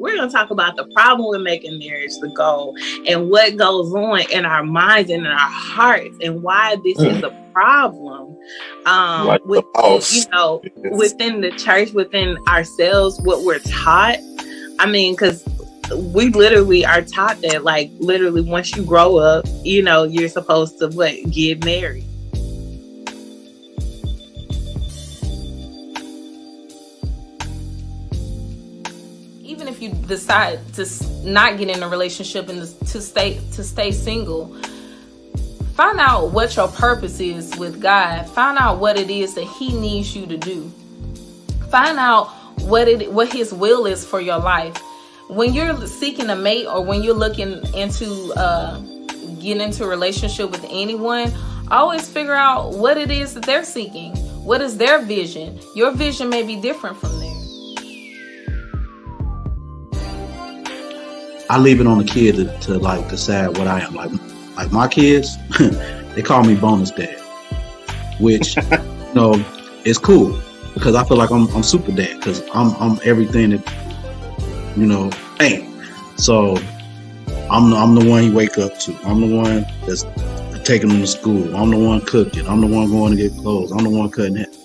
we're going to talk about the problem with making marriage the goal and what goes on in our minds and in our hearts and why this is a problem. Within the church, within ourselves, what we're taught. I mean, because we literally are taught that, like, literally once you grow up, you know, you're supposed to get married. Even if you decide to not get in a relationship and to stay single, find out what your purpose is with God. Find out what it is that He needs you to do. Find out what His will is for your life. When you're seeking a mate, or when you're looking into getting into a relationship with anyone, always figure out what it is that they're seeking. What is their vision? Your vision may be different from theirs. I leave it on the kid to like decide what I am. Like my kids, they call me bonus dad, which you know is cool because I feel like I'm super dad because I'm everything that you know ain't. So I'm the one he wake up to. I'm the one that's taking him to school. I'm the one cooking. I'm the one going to get clothes. I'm the one cutting it.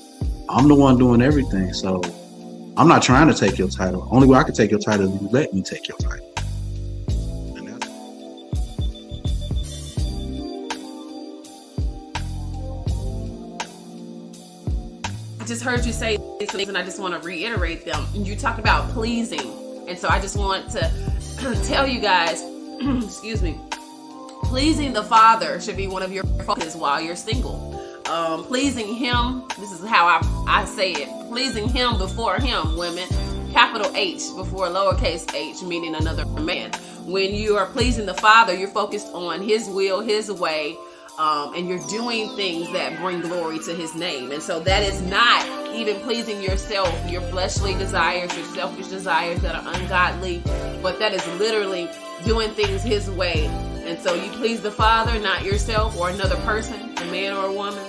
I'm the one doing everything. So I'm not trying to take your title. Only way I can take your title is you let me take your title. I just heard you say these things and I just want to reiterate them. You talked about pleasing. And so I just want to tell you guys, excuse me, pleasing the Father should be one of your focuses while you're single. Pleasing Him, this is how I say it, pleasing Him before Him, women, capital H before lowercase h, meaning another man. When you are pleasing the Father, you're focused on His will, His way, and you're doing things that bring glory to His name. And so that is not even pleasing yourself, your fleshly desires, your selfish desires that are ungodly, but that is literally doing things His way. And so you please the Father, not yourself or another person, a man or a woman.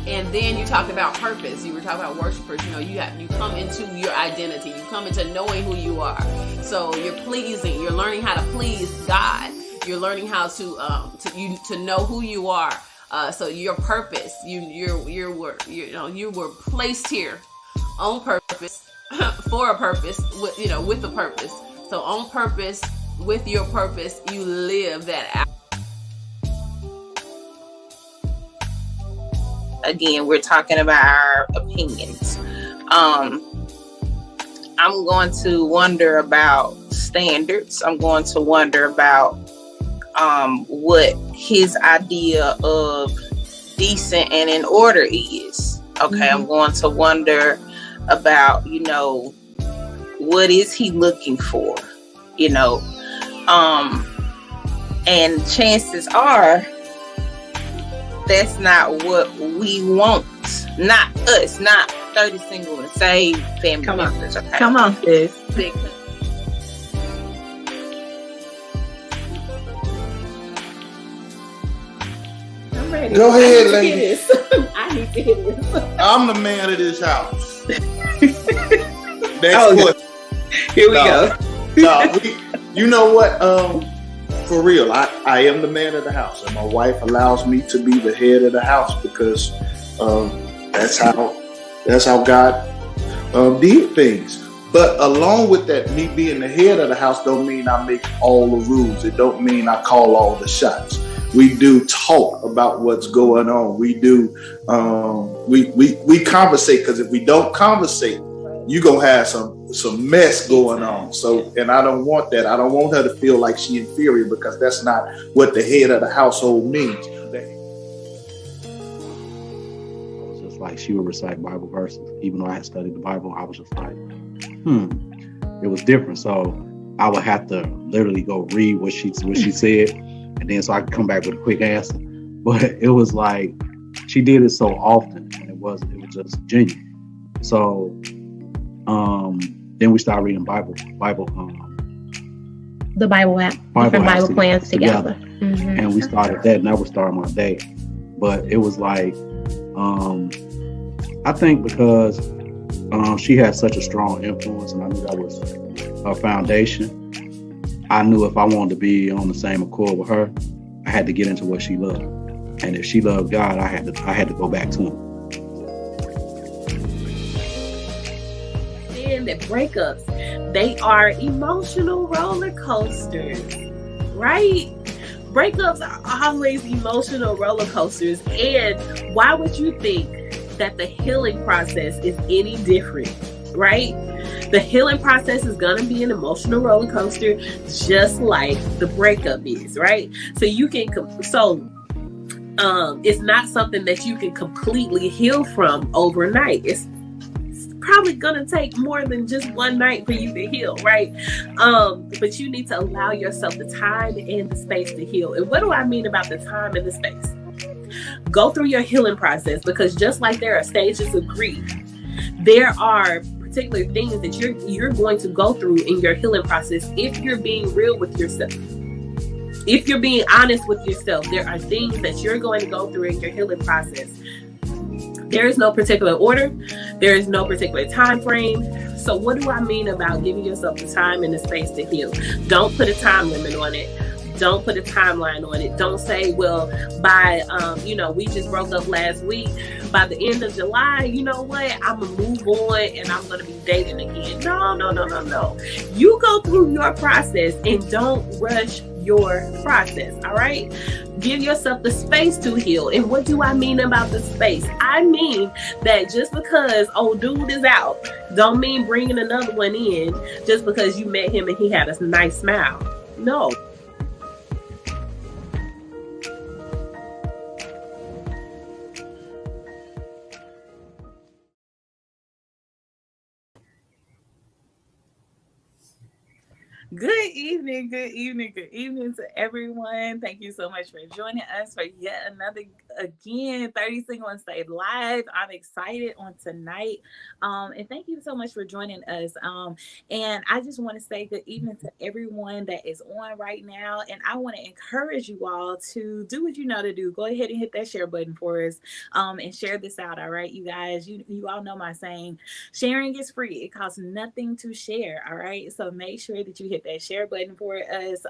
And then you talked about purpose. You were talking about worshipers. You know, you come into your identity. You come into knowing who you are. So you're pleasing. You're learning how to please God. You're learning how to know who you are. So your purpose, you were placed here on purpose, for a purpose, with a purpose. So on purpose, with your purpose, you live that out. Again, we're talking about our opinions. I'm going to wonder about standards. I'm going to wonder about what his idea of decent and in order is. Okay, mm-hmm. I'm going to wonder about, what is he looking for? And chances are that's not what we want. Not us, not 30 single and saved family members. Okay? Come on, sis. Go ahead, lady. I need to hear this. I'm the man of this house. Next question. Here we go. You know what? For real, I am the man of the house, and my wife allows me to be the head of the house because that's how God did things. But along with that, me being the head of the house don't mean I make all the rules. It don't mean I call all the shots. We do talk about what's going on. We do we conversate, because if we don't conversate, you're gonna have some mess going on. So, and I don't want that. I don't want her to feel like she's inferior, because that's not what the head of the household means. It was just like she would recite Bible verses. Even though I had studied the Bible, I was just like, it was different. So I would have to literally go read what she said, and then so I could come back with a quick answer. But it was like she did it so often, and it was just genuine. So then we started reading the Bible app, different Bible plans together. Mm-hmm. And we started that, and that was starting my day. But it was like, I think because She had such a strong influence, and I knew that was her foundation. I knew if I wanted to be on the same accord with her, I had to get into what she loved. And if she loved God, I had to go back to him. And the breakups, they are emotional roller coasters, right? Breakups are always emotional roller coasters. And why would you think that the healing process is any different, right? The healing process is going to be an emotional roller coaster, just like the breakup is, right? So it's not something that you can completely heal from overnight. It's probably gonna take more than just one night for you to heal, right? But you need to allow yourself the time and the space to heal. And what do I mean about the time and the space? Go through your healing process, because just like there are stages of grief, there are particular things that you're going to go through in your healing process. If you're being real with yourself, if you're being honest with yourself, there are things that you're going to go through in your healing process. There is no particular order. There is no particular time frame. So what do I mean about giving yourself the time and the space to heal? Don't put a time limit on it. Don't put a timeline on it. Don't say, well, by, we just broke up last week. By the end of July, you know what? I'm going to move on and I'm going to be dating again. No. You go through your process and don't rush your process, all right? Give yourself the space to heal. And what do I mean about the space? I mean that just because old dude is out, don't mean bringing another one in just because you met him and he had a nice smile. No. Good evening to everyone. Thank you so much for joining us for yet another, 30 Single and Saved Live. I'm excited on tonight. And thank you so much for joining us. And I just want to say good evening to everyone that is on right now. And I want to encourage you all to do what you know to do. Go ahead and hit that share button for us, and share this out. All right, you guys, you all know my saying, sharing is free. It costs nothing to share. All right. So make sure that you hit that share button for us,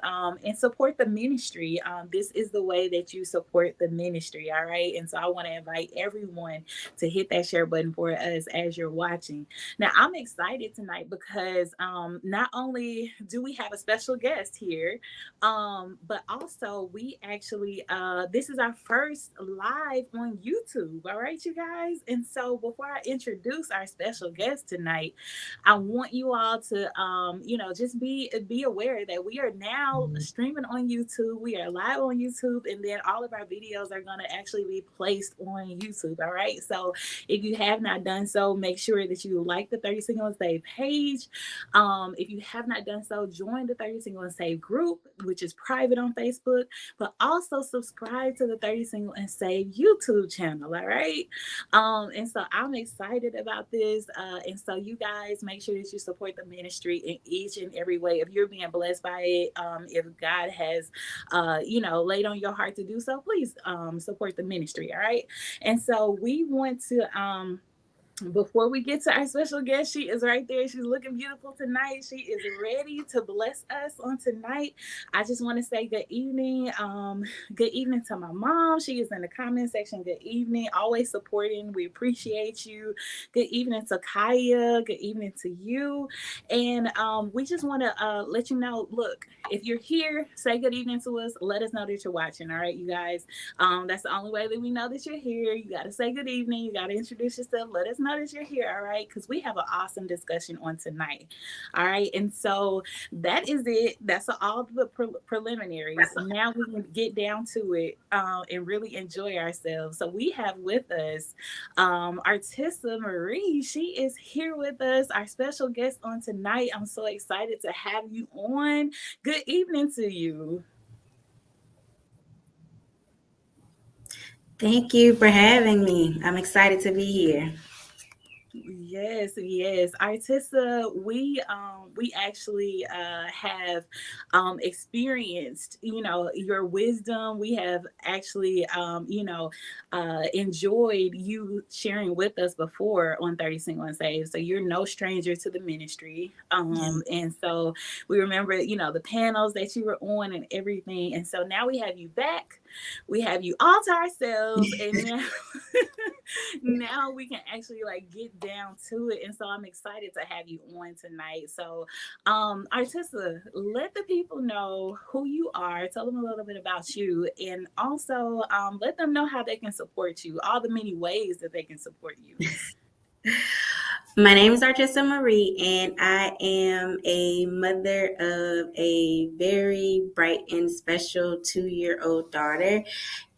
and support the ministry. This is the way that you support the ministry. All right. And so I want to invite everyone to hit that share button for us as you're watching. Now, I'm excited tonight because not only do we have a special guest here, but also we actually, this is our first live on YouTube. All right, you guys. And so before I introduce our special guest tonight, I want you all to, just be aware that we are now streaming on YouTube. We are live on YouTube, and then all of our videos are going to actually be placed on YouTube. All right. So if you have not done so, make sure that you like the 30 Single and Saved page. If you have not done so, join the 30 Single and Saved group, which is private on Facebook, but also subscribe to the 30 Single and Saved YouTube channel. All right. And so I'm excited about this. And so you guys make sure that you support the ministry in each and every way. If you're being blessed by it, if God has, laid on your heart to do so, please support the ministry. All right. And so we want to, before we get to our special guest, she is right there. She's looking beautiful tonight. She is ready to bless us on tonight. I just want to say good evening. Good evening to my mom. She is in the comment section. Good evening. Always supporting. We appreciate you. Good evening to Kaya. Good evening to you. And we just want to let you know, look, if you're here, say good evening to us. Let us know that you're watching. All right, you guys. That's the only way that we know that you're here. You got to say good evening. You got to introduce yourself. Let us know that you're here. All right, because we have an awesome discussion on tonight. All right, and so that is it. That's all the preliminaries. Now we can get down to it, and really enjoy ourselves. So we have with us Artisa Marie. She is here with us, our special guest on tonight. I'm so excited to have you on. Good evening to you. Thank you for having me. I'm excited to be here. Yes, yes. Artisa, we actually have experienced, your wisdom. We have actually enjoyed you sharing with us before on 30 Single and Saved. So you're no stranger to the ministry. And so we remember, the panels that you were on and everything. And so now we have you back. We have you all to ourselves, and now now we can actually like get down to it. And so I'm excited to have you on tonight. So Artisa, let the people know who you are, tell them a little bit about you, and also let them know how they can support you, all the many ways that they can support you. My name is Artisa Marie, and I am a mother of a very bright and special 2-year-old daughter.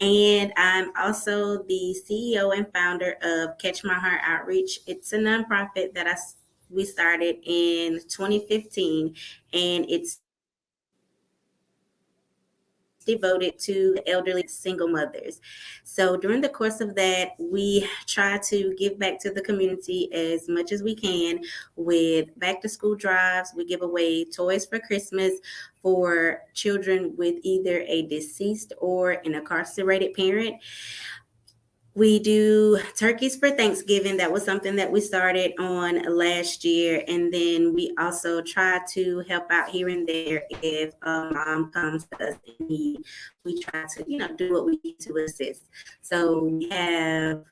And I'm also the CEO and founder of Catch My Heart Outreach. It's a nonprofit that we started in 2015, and it's devoted to elderly single mothers. So during the course of that, we try to give back to the community as much as we can with back to school drives. We give away toys for Christmas for children with either a deceased or an incarcerated parent. We do turkeys for Thanksgiving. That was something that we started on last year. And then we also try to help out here and there if a mom comes to us in need. We try to, do what we need to assist. So we have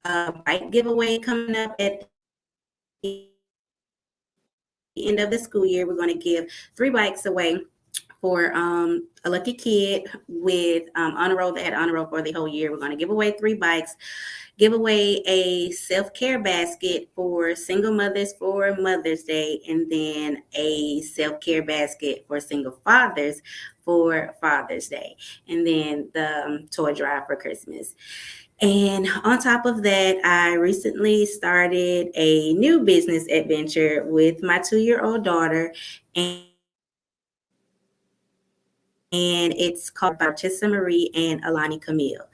a bike giveaway coming up at the end of the school year. We're going to give 3 bikes away for a lucky kid with honor roll that had honor roll for the whole year. We're going to give away 3 bikes, give away a self-care basket for single mothers for Mother's Day, and then a self-care basket for single fathers for Father's Day, and then the toy drive for Christmas. And on top of that, I recently started a new business adventure with my 2-year-old daughter, and it's called Artisa Marie and Alani Camille,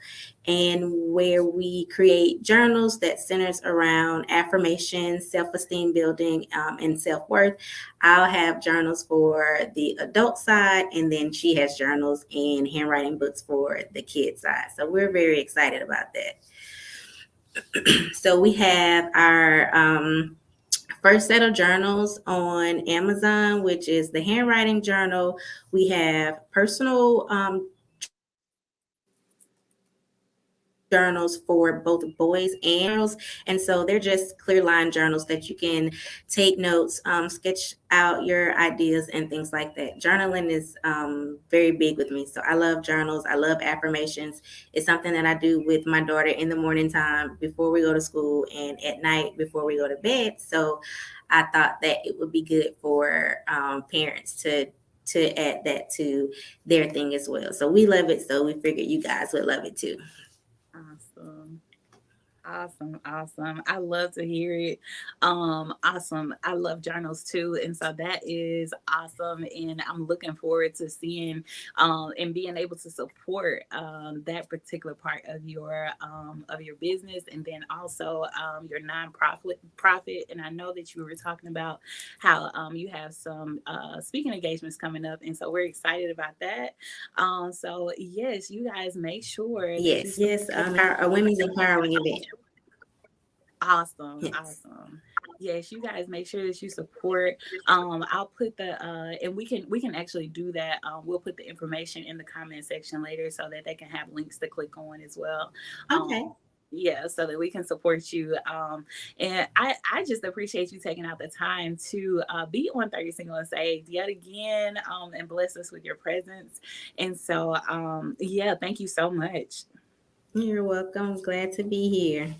and where we create journals that centers around affirmation, self-esteem building, and self-worth. I'll have journals for the adult side, and then she has journals and handwriting books for the kid side. So we're very excited about that. So we have our first set of journals on Amazon, which is the handwriting journal. We have personal journals for both boys and girls, and so they're just clear line journals that you can take notes, sketch out your ideas and things like that. Journaling is very big with me, so I love journals. I love affirmations. It's something that I do with my daughter in the morning time before we go to school and at night before we go to bed. So I thought that it would be good for parents to add that to their thing as well. So we love it, so we figured you guys would love it too. Awesome. Awesome. I love to hear it. Awesome. I love journals too. And so that is awesome. And I'm looking forward to seeing and being able to support that particular part of your business, and then also your profit. And I know that you were talking about how you have some speaking engagements coming up. And so we're excited about that. So yes, you guys make sure Yes, our women's empowering event. Awesome. Yes. Awesome. Yes, you guys make sure that you support. I'll put the and we can actually do that. We'll put the information in the comment section later so that they can have links to click on as well. Okay. Yeah, so that we can support you. And I just appreciate you taking out the time to be on 30 Single and Saved yet again, and bless us with your presence. And so yeah, thank you so much. You're welcome. Glad to be here.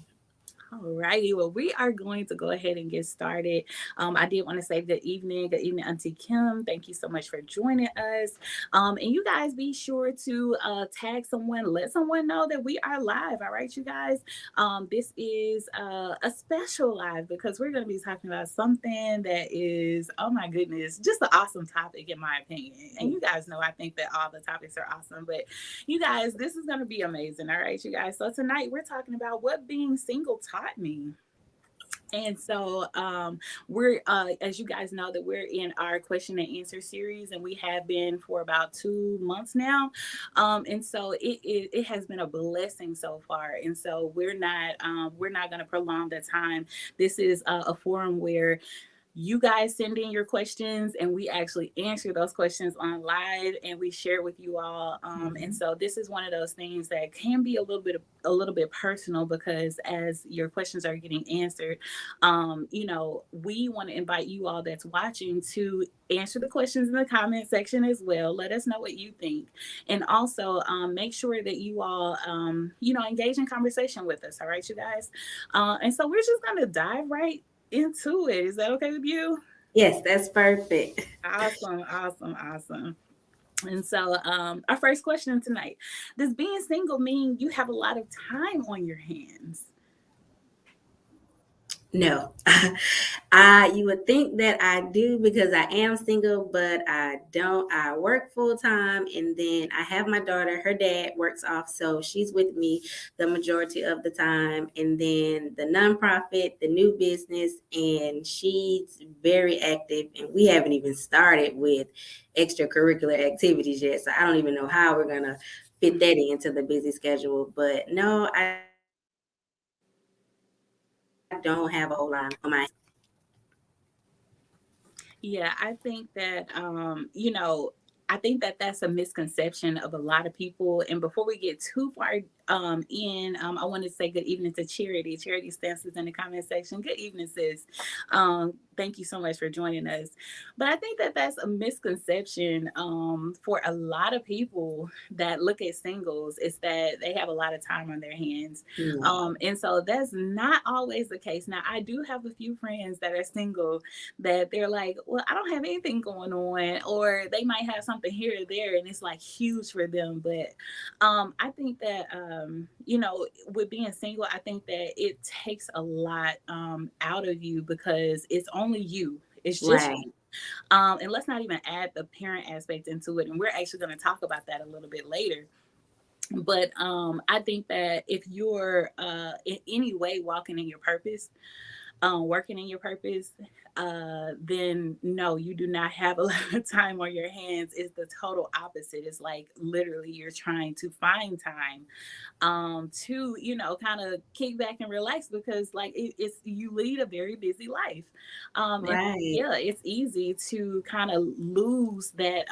All righty. Well, we are going to go ahead and get started. I did want to say good evening, Auntie Kim. Thank you so much for joining us. And you guys be sure to tag someone, let someone know that we are live. All right, you guys. This is a special live because we're going to be talking about something that is, oh my goodness, just an awesome topic in my opinion. And you guys know I think that all the topics are awesome, but you guys, this is going to be amazing. All right, you guys. So tonight we're talking about what being single taught me. And so we're, as you guys know, that we're in our question and answer series, and we have been for about 2 months now. And so it has been a blessing so far. And so we're not going to prolong the time. This is a forum where you guys send in your questions and we actually answer those questions on live and we share with you all. And so this is one of those things that can be a little bit personal, because as your questions are getting answered, we want to invite you all that's watching to answer the questions in the comment section as well. Let us know what you think, and also make sure that you all engage in conversation with us. All right, you guys. And so we're just gonna dive right into it. Is that okay with you? Yes, that's perfect. Awesome, awesome, awesome. And so our first question tonight: does being single mean you have a lot of time on your hands? No. You would think that I do because I am single, but I don't. I work full time, and then I have my daughter. Her dad works off, so she's with me the majority of the time. And then the nonprofit, the new business, and she's very active, and we haven't even started with extracurricular activities yet. So I don't even know how we're gonna fit that into the busy schedule. But no, I don't have a whole lot on my. Yeah, I think that I think that that's a misconception of a lot of people. And before we get too far I want to say good evening to Charity. Charity Stances in the comment section. Good evening, sis. Thank you so much for joining us. But I think that that's a misconception for a lot of people that look at singles, is that they have a lot of time on their hands. And so that's not always the case. Now, I do have a few friends that are single that they're like, well, I don't have anything going on, or they might have something here or there and it's like huge for them. But I think that with being single, I think that it takes a lot out of you, because it's only you. It's just Right. you. And let's not even add the parent aspect into it. And we're actually going to talk about that a little bit later. But I think that if you're in any way walking in your purpose, working in your purpose, then no, you do not have a lot of time on your hands. It's the total opposite. It's like literally you're trying to find time to kind of kick back and relax, because like it's you lead a very busy life, and Right. yeah, it's easy to kind of lose that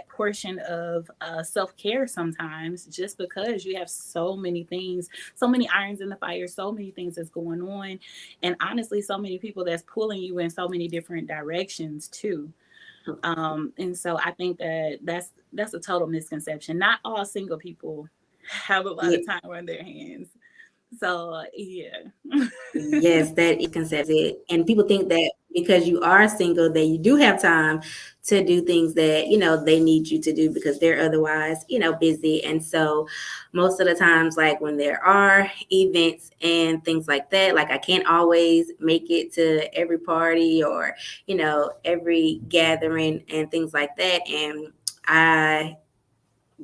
portion of self-care sometimes, just because you have so many things, so many irons in the fire, so many things that's going on, and honestly so many people that's pulling you in so many different directions too. And so I think that that's a total misconception. Not all single people have a lot Yeah. of time on their hands. So yeah. Yes, that is concepted. And people think that because you are single, that you do have time to do things that, they need you to do because they're otherwise, busy. And so most of the times, like when there are events and things like that, like I can't always make it to every party or, every gathering and things like that. And I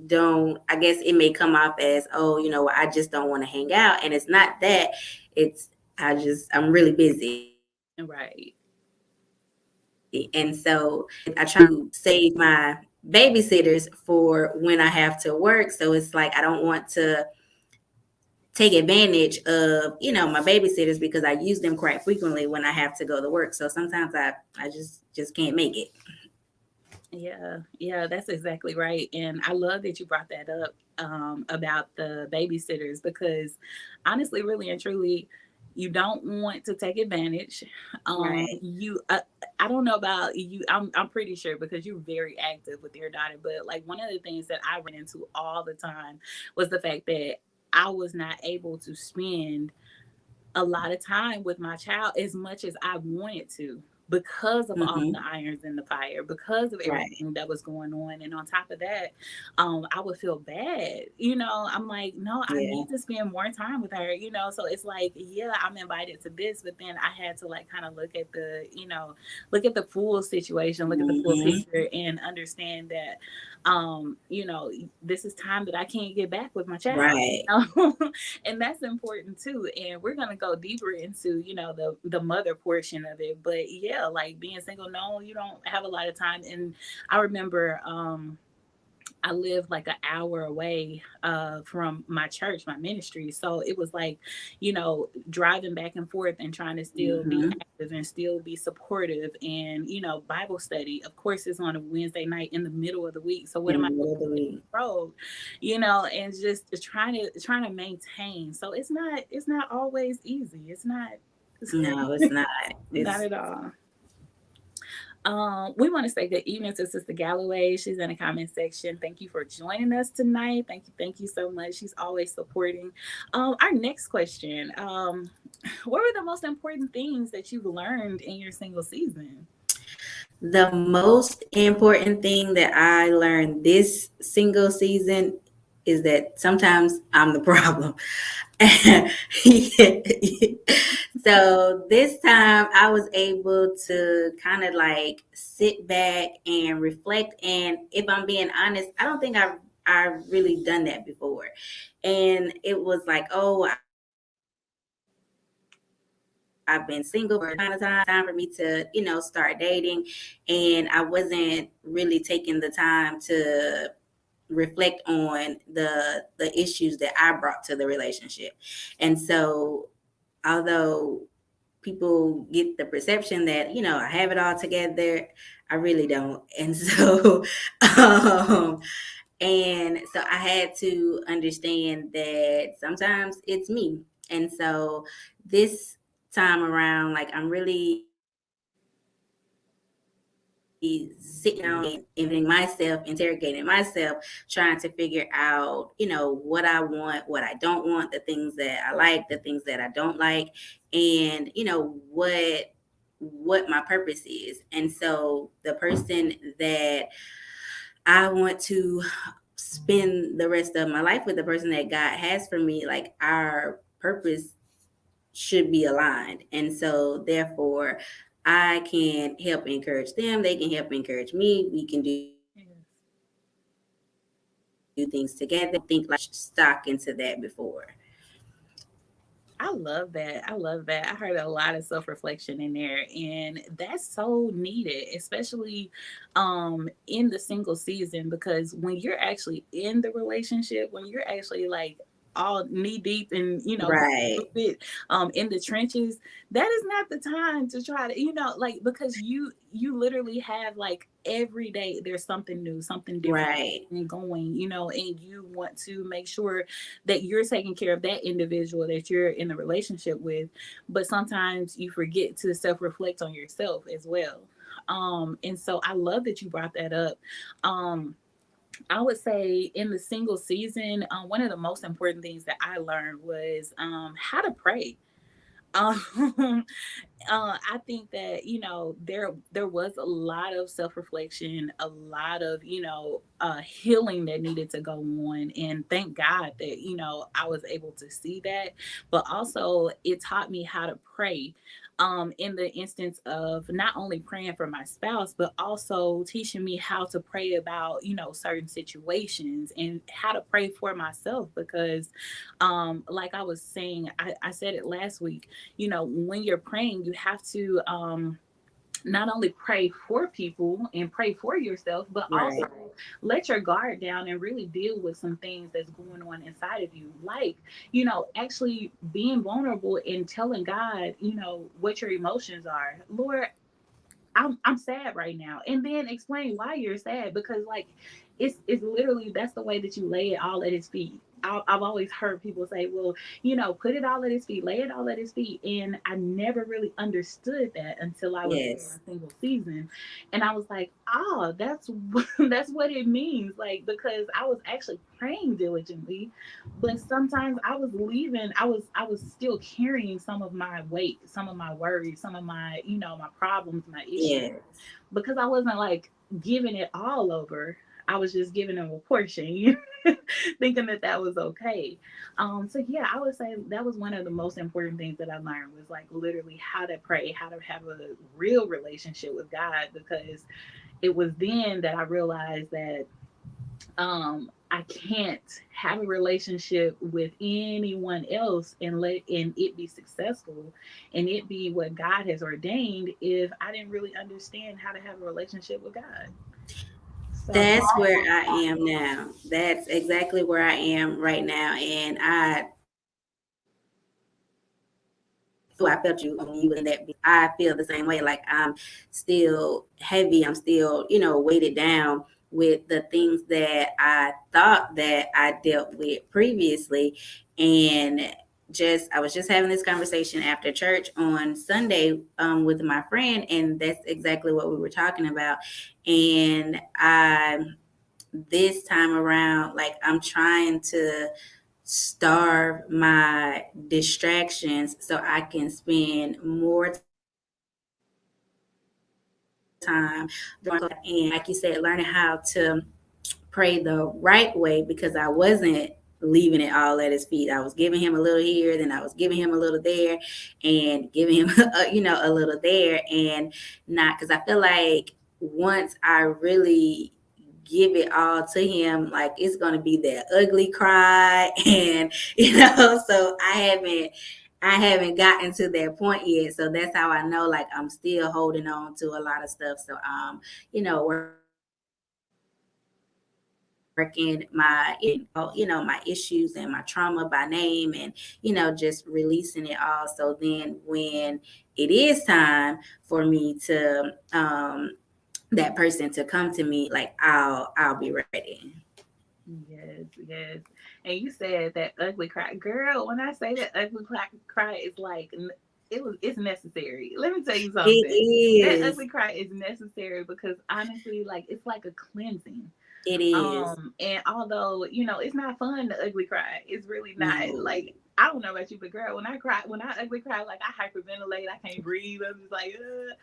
don't, I guess it may come off as, oh, I just don't want to hang out. And it's not that. It's I'm really busy. Right. And so I try to save my babysitters for when I have to work. So it's like I don't want to take advantage of, my babysitters, because I use them quite frequently when I have to go to work. So sometimes I just can't make it. Yeah, that's exactly right. And I love that you brought that up about the babysitters, because honestly, really and truly, you don't want to take advantage. Right. I don't know about you. I'm pretty sure, because you're very active with your daughter. But like one of the things that I ran into all the time was the fact that I was not able to spend a lot of time with my child as much as I wanted to. because of all Mm-hmm. the irons in the fire, because of Right. everything that was going on. And on top of that, I would feel bad. I'm like, no, I Yeah. need to spend more time with her, So it's like, yeah, I'm invited to this, but then I had to like kind of look at the full situation, look at the full Mm-hmm. picture, and understand that, this is time that I can't get back with my child. Right. And that's important too. And we're gonna go deeper into, the mother portion of it. But yeah, like being single, no, you don't have a lot of time. And I remember I lived like an hour away from my church, my ministry. So it was like, driving back and forth and trying to still be Mm-hmm. active and still be supportive. And, Bible study, of course, is on a Wednesday night in the middle of the week. So what In am the I middle of the week. road, and just trying to maintain. So it's not always easy. It's not No, it's not. not It's at all. We want to say good evening to Sister Galloway. She's in the comment section. Thank you for joining us tonight. Thank you so much. She's always supporting. Our next question: what were the most important things that you've learned in your single season? the most important thing that I learned this single season is that sometimes I'm the problem. So this time I was able to kind of like sit back and reflect. And if I'm being honest, I don't think I've really done that before. And it was like, oh, I've been single for a ton of time for me to, start dating. And I wasn't really taking the time to reflect on the issues that I brought to the relationship. And so although people get the perception that, I have it all together, I really don't. And so and so I had to understand that sometimes it's me. And so this time around, like I'm really sitting down and interrogating myself, trying to figure out, what I want, what I don't want, the things that I like, the things that I don't like, and what my purpose is. And so the person that I want to spend the rest of my life with, the person that God has for me, like our purpose should be aligned. And so therefore I can help encourage them. They can help encourage me. We can do things together. Think like stock into that before. I love that. I love that. I heard a lot of self-reflection in there, and that's so needed, especially in the single season, because when you're actually in the relationship, when you're actually like all knee deep and Right. in the trenches, that is not the time to try to like, because you literally have like every day there's something new, something different Right. and going, and you want to make sure that you're taking care of that individual that you're in the relationship with. But sometimes you forget to self-reflect on yourself as well. And so I love that you brought that up. I would say in the single season, one of the most important things that I learned was how to pray. Um, I think that there was a lot of self reflection, a lot of healing that needed to go on, and thank God that I was able to see that. But also, it taught me how to pray. In the instance of not only praying for my spouse, but also teaching me how to pray about, certain situations and how to pray for myself. Because, like I was saying, I said it last week, when you're praying, you have to not only pray for people and pray for yourself, but Right. also let your guard down and really deal with some things that's going on inside of you. Like, actually being vulnerable and telling God, what your emotions are. Lord, I'm sad right now. And then explain why you're sad, because like it's literally, that's the way that you lay it all at his feet. I've always heard people say, well, you know, put it all at his feet, lay it all at his feet. And I never really understood that until I was in my Yes. single season. And I was like, oh, that's that's what it means. Like, because I was actually praying diligently, but sometimes I was leaving, I was still carrying some of my weight, some of my worries, some of my, you know, my problems, my issues, Yes. because I wasn't like giving it all over. I was just giving them a portion, you know, thinking that that was okay. So yeah, I would say that was one of the most important things that I learned was like literally how to pray, how to have a real relationship with God, because it was then that I realized that I can't have a relationship with anyone else and it be successful and it be what God has ordained if I didn't really understand how to have a relationship with God. So That's where I am now. That's exactly where I am right now. And I felt you when you was in that. I feel the same way. Like I'm still heavy. I'm still, you know, weighted down with the things that I thought that I dealt with previously. And I was just having this conversation after church on Sunday with my friend, and that's exactly what we were talking about. And this time around, like I'm trying to starve my distractions so I can spend more time and, like you said, learning how to pray the right way, because I wasn't leaving it all at his feet. I was giving him a little here, then I was giving him a little there, and giving him you know, a little there, and not, because I feel like once I really give it all to him, like it's gonna be that ugly cry, and you know, so I haven't gotten to that point yet. So that's how I know, like I'm still holding on to a lot of stuff. So you know, working my, you know, my issues and my trauma by name, and you know, just releasing it all, so then when it is time for me to that person to come to me, like I'll be ready. yes, yes. And you said that ugly cry, girl. When I say that ugly cry is like it's necessary. Let me tell you It something. That is. ugly cry is necessary because honestly, like it's like a cleansing. It is. And although, you know, it's not fun to ugly cry, it's really not. No. Like, I don't know about you, but girl, when I ugly cry, like I hyperventilate, I can't breathe. I'm just like, ugh.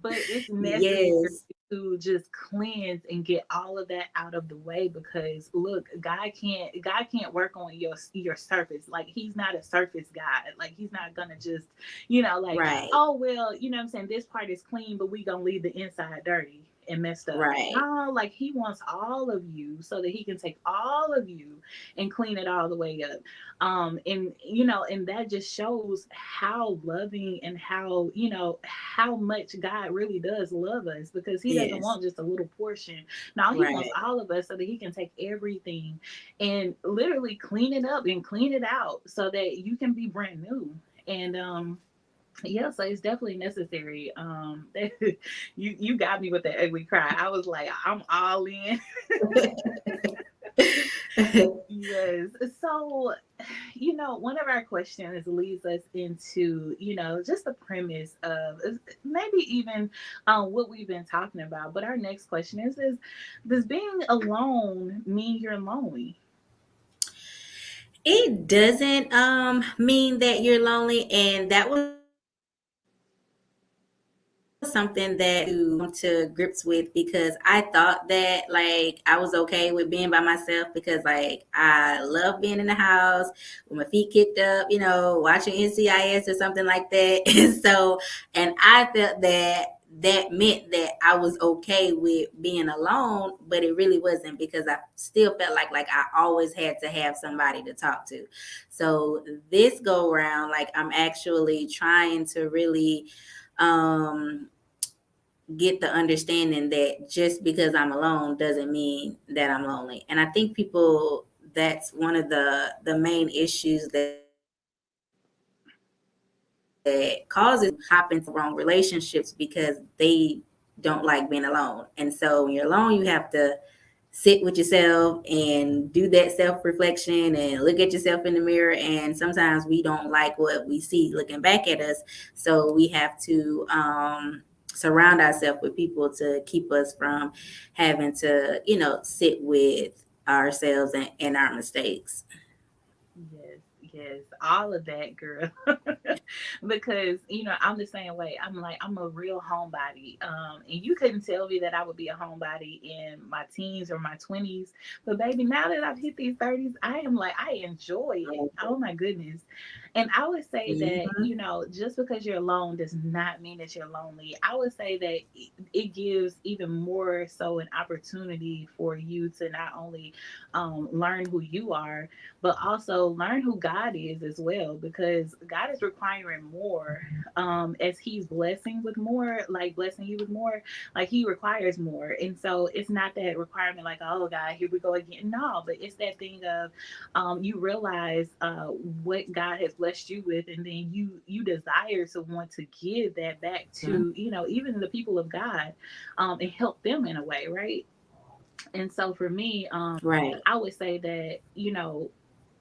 But it's necessary Yes. to just cleanse and get all of that out of the way, because look, God can't work on your surface. Like he's not a surface God. Like he's not gonna just, you know, like, Right. oh well, you know what I'm saying, this part is clean, but we gonna leave the inside dirty and messed up. Right. No, like he wants all of you so that he can take all of you and clean it all the way up. And you know, and that just shows how loving and how, you know, how much God really does love us, because he doesn't Yes. want just a little portion. Now he wants Right. all of us so that he can take everything and literally clean it up and clean it out so that you can be brand new. And yeah, so it's definitely necessary. You got me with that ugly cry. I was like, I'm all in. Yes. So, you know, one of our questions leads us into, you know, just the premise of maybe even what we've been talking about. But our next question is does being alone mean you're lonely? It doesn't mean that you're lonely, and that was something that to grips with, because I thought that like I was okay with being by myself, because like I love being in the house with my feet kicked up, you know, watching NCIS or something like that. And I felt that that meant that I was okay with being alone, but it really wasn't, because I still felt like I always had to have somebody to talk to. So this go around, like I'm actually trying to really um get the understanding that just because I'm alone doesn't mean that I'm lonely. And I think people, that's one of the main issues that causes hop into wrong relationships, because they don't like being alone. And so when you're alone, you have to sit with yourself and do that self-reflection and look at yourself in the mirror. And sometimes we don't like what we see looking back at us. So we have to surround ourselves with people to keep us from having to, sit with ourselves and our mistakes. Yes, all of that, girl. Because I'm the same way. I'm a real homebody, and you couldn't tell me that I would be a homebody in my teens or my 20s. But baby, now that I've hit these 30s, I am like, I enjoy it. Oh my goodness. And I would say that just because you're alone does not mean that you're lonely. I would say that it gives even more so an opportunity for you to not only learn who you are, but also learn who God is as well, because God is requiring more as He's blessing you with more, like He requires more. And so it's not that requirement like, oh God, here we go again. No, but it's that thing of you realize what God has blessed you with, and then you desire to want to give that back to even the people of God, and help them in a way, right? And so for me, Right. I would say that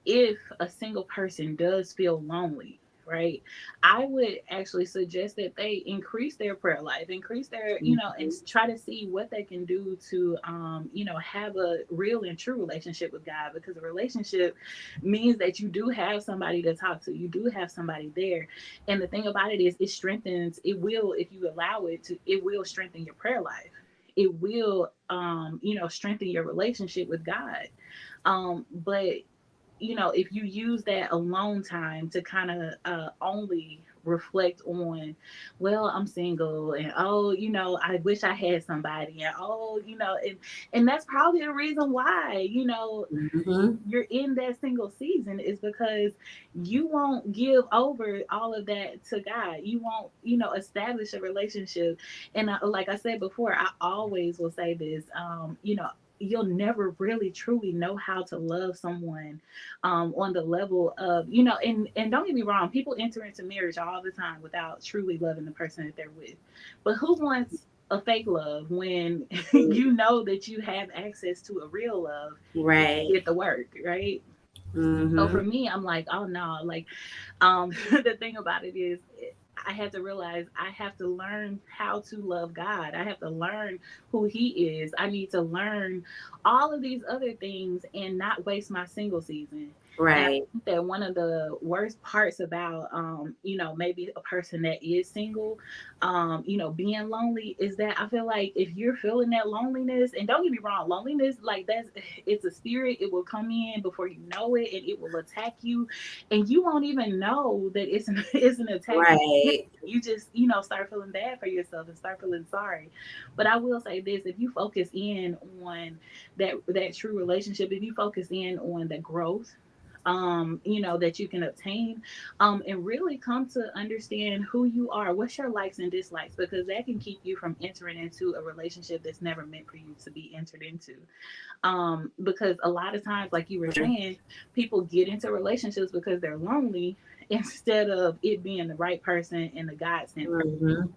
if a single person does feel lonely, right, I would actually suggest that they increase their prayer life, increase their, and try to see what they can do to, have a real and true relationship with God, because a relationship means that you do have somebody to talk to, you do have somebody there. And the thing about it is, it will, if you allow it to, it will strengthen your prayer life. It will, strengthen your relationship with God. But if you use that alone time to kind of only reflect on, well, I'm single, and I wish I had somebody, and and that's probably the reason why you're in that single season, is because you won't give over all of that to God. You won't establish a relationship. And like I said before, I always will say this, you'll never really truly know how to love someone on the level of, and don't get me wrong, people enter into marriage all the time without truly loving the person that they're with. But who wants a fake love when you know that you have access to a real love? Right. Get the work, right? So for me, I'm like, oh no, like the thing about it is, I had to realize I have to learn how to love God. I have to learn who He is. I need to learn all of these other things and not waste my single season. Right. And I think that one of the worst parts about, maybe a person that is single, being lonely, is that I feel like if you're feeling that loneliness, and don't get me wrong, loneliness, like it's a spirit. It will come in before you know it, and it will attack you, and you won't even know that it's an attack. Right. You just, start feeling bad for yourself and start feeling sorry. But I will say this: if you focus in on that true relationship, if you focus in on the growth, that you can obtain, and really come to understand who you are, what's your likes and dislikes, because that can keep you from entering into a relationship that's never meant for you to be entered into. Because a lot of times, like you were saying, people get into relationships because they're lonely instead of it being the right person and the God sent person.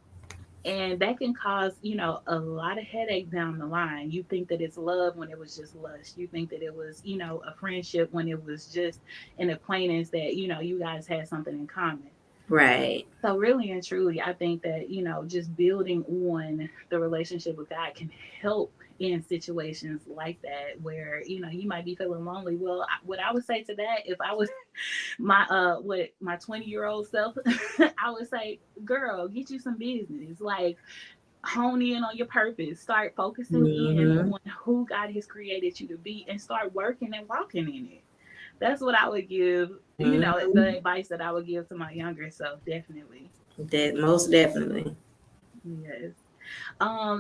And that can cause, a lot of headache down the line. You think that it's love when it was just lust. You think that it was, a friendship when it was just an acquaintance that, you guys had something in common. Right. So really and truly, I think that, just building on the relationship with God can help in situations like that where, you might be feeling lonely. Well, what I would say to that, if I was my 20-year-old self, I would say, girl, get you some business. Like, hone in on your purpose. Start focusing in on who God has created you to be, and start working and walking in it. That's what I would give, the advice that I would give to my younger self, definitely. Most definitely. Yes.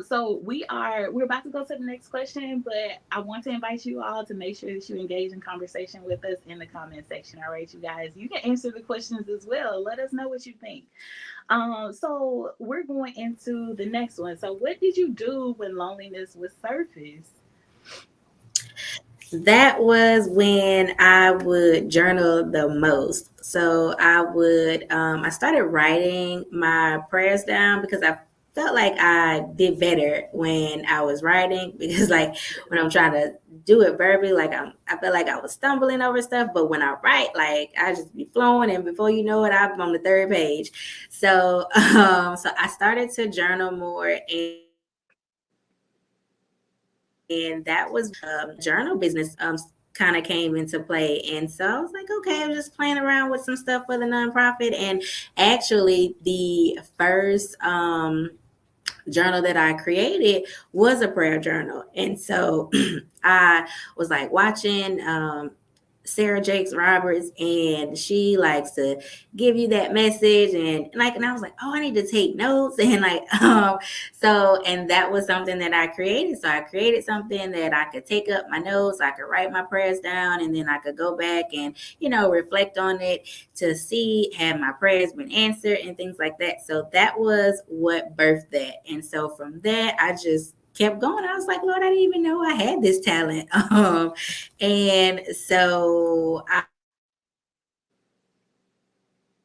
So we're about to go to the next question, but I want to invite you all to make sure that you engage in conversation with us in the comment section. All right, you guys, you can answer the questions as well. Let us know what you think. So we're going into the next one. So what did you do when loneliness was surfaced? That was when I would journal the most. So I started writing my prayers down because I felt like I did better when I was writing, because like when I'm trying to do it verbally, like I felt like I was stumbling over stuff. But when I write, like I just be flowing, and before you know it, I'm on the third page. So so I started to journal more, and that was journal business kind of came into play. And so I was like, okay, I'm just playing around with some stuff for the nonprofit. And actually the first journal that I created was a prayer journal. And so I was like watching Sarah Jakes Roberts, and she likes to give you that message, and I was like, oh, I need to take notes, and so, and that was something that I created. So I created something that I could take up my notes, I could write my prayers down, and then I could go back and reflect on it to see have my prayers been answered and things like that. So that was what birthed that. And so from that, I just kept going. I was like, Lord, I didn't even know I had this talent. And so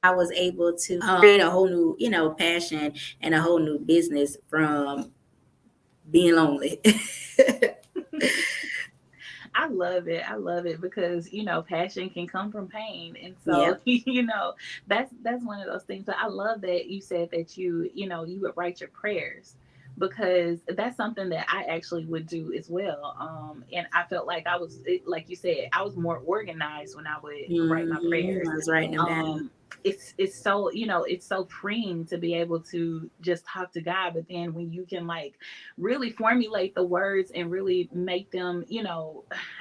I was able to create a whole new, passion and a whole new business from being lonely. I love it. I love it because passion can come from pain, and so that's one of those things. But I love that you said that you would write your prayers, because that's something that I actually would do as well. And I felt like like you said, I was more organized when I would write my prayers. I was writing them down. It's so it's so freeing to be able to just talk to God, but then when you can like really formulate the words and really make them,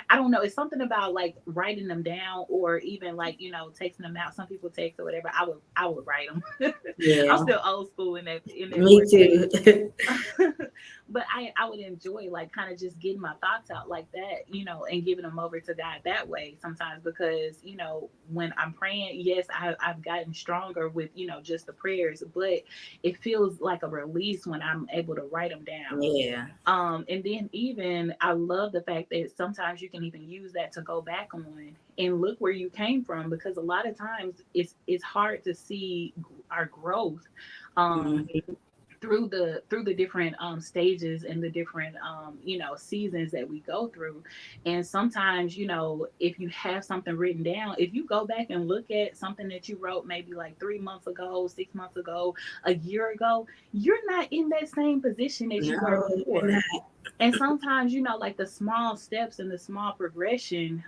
I don't know, it's something about like writing them down, or even like texting them out. Some people text or whatever. I would write them. Yeah. I'm still old school in that. Me too. But I would enjoy like kind of just getting my thoughts out like that, and giving them over to God that way sometimes, because when I'm praying, yes, I've gotten stronger with just the prayers, but it feels like a release when I'm able to write them down. Yeah. And then even I love the fact that sometimes you can even use that to go back on and look where you came from, because a lot of times it's hard to see our growth through the different stages and the different seasons that we go through. And sometimes if you have something written down, if you go back and look at something that you wrote maybe like 3 months ago, 6 months ago, a year ago, you're not in that same position that you were before. And sometimes like the small steps and the small progression,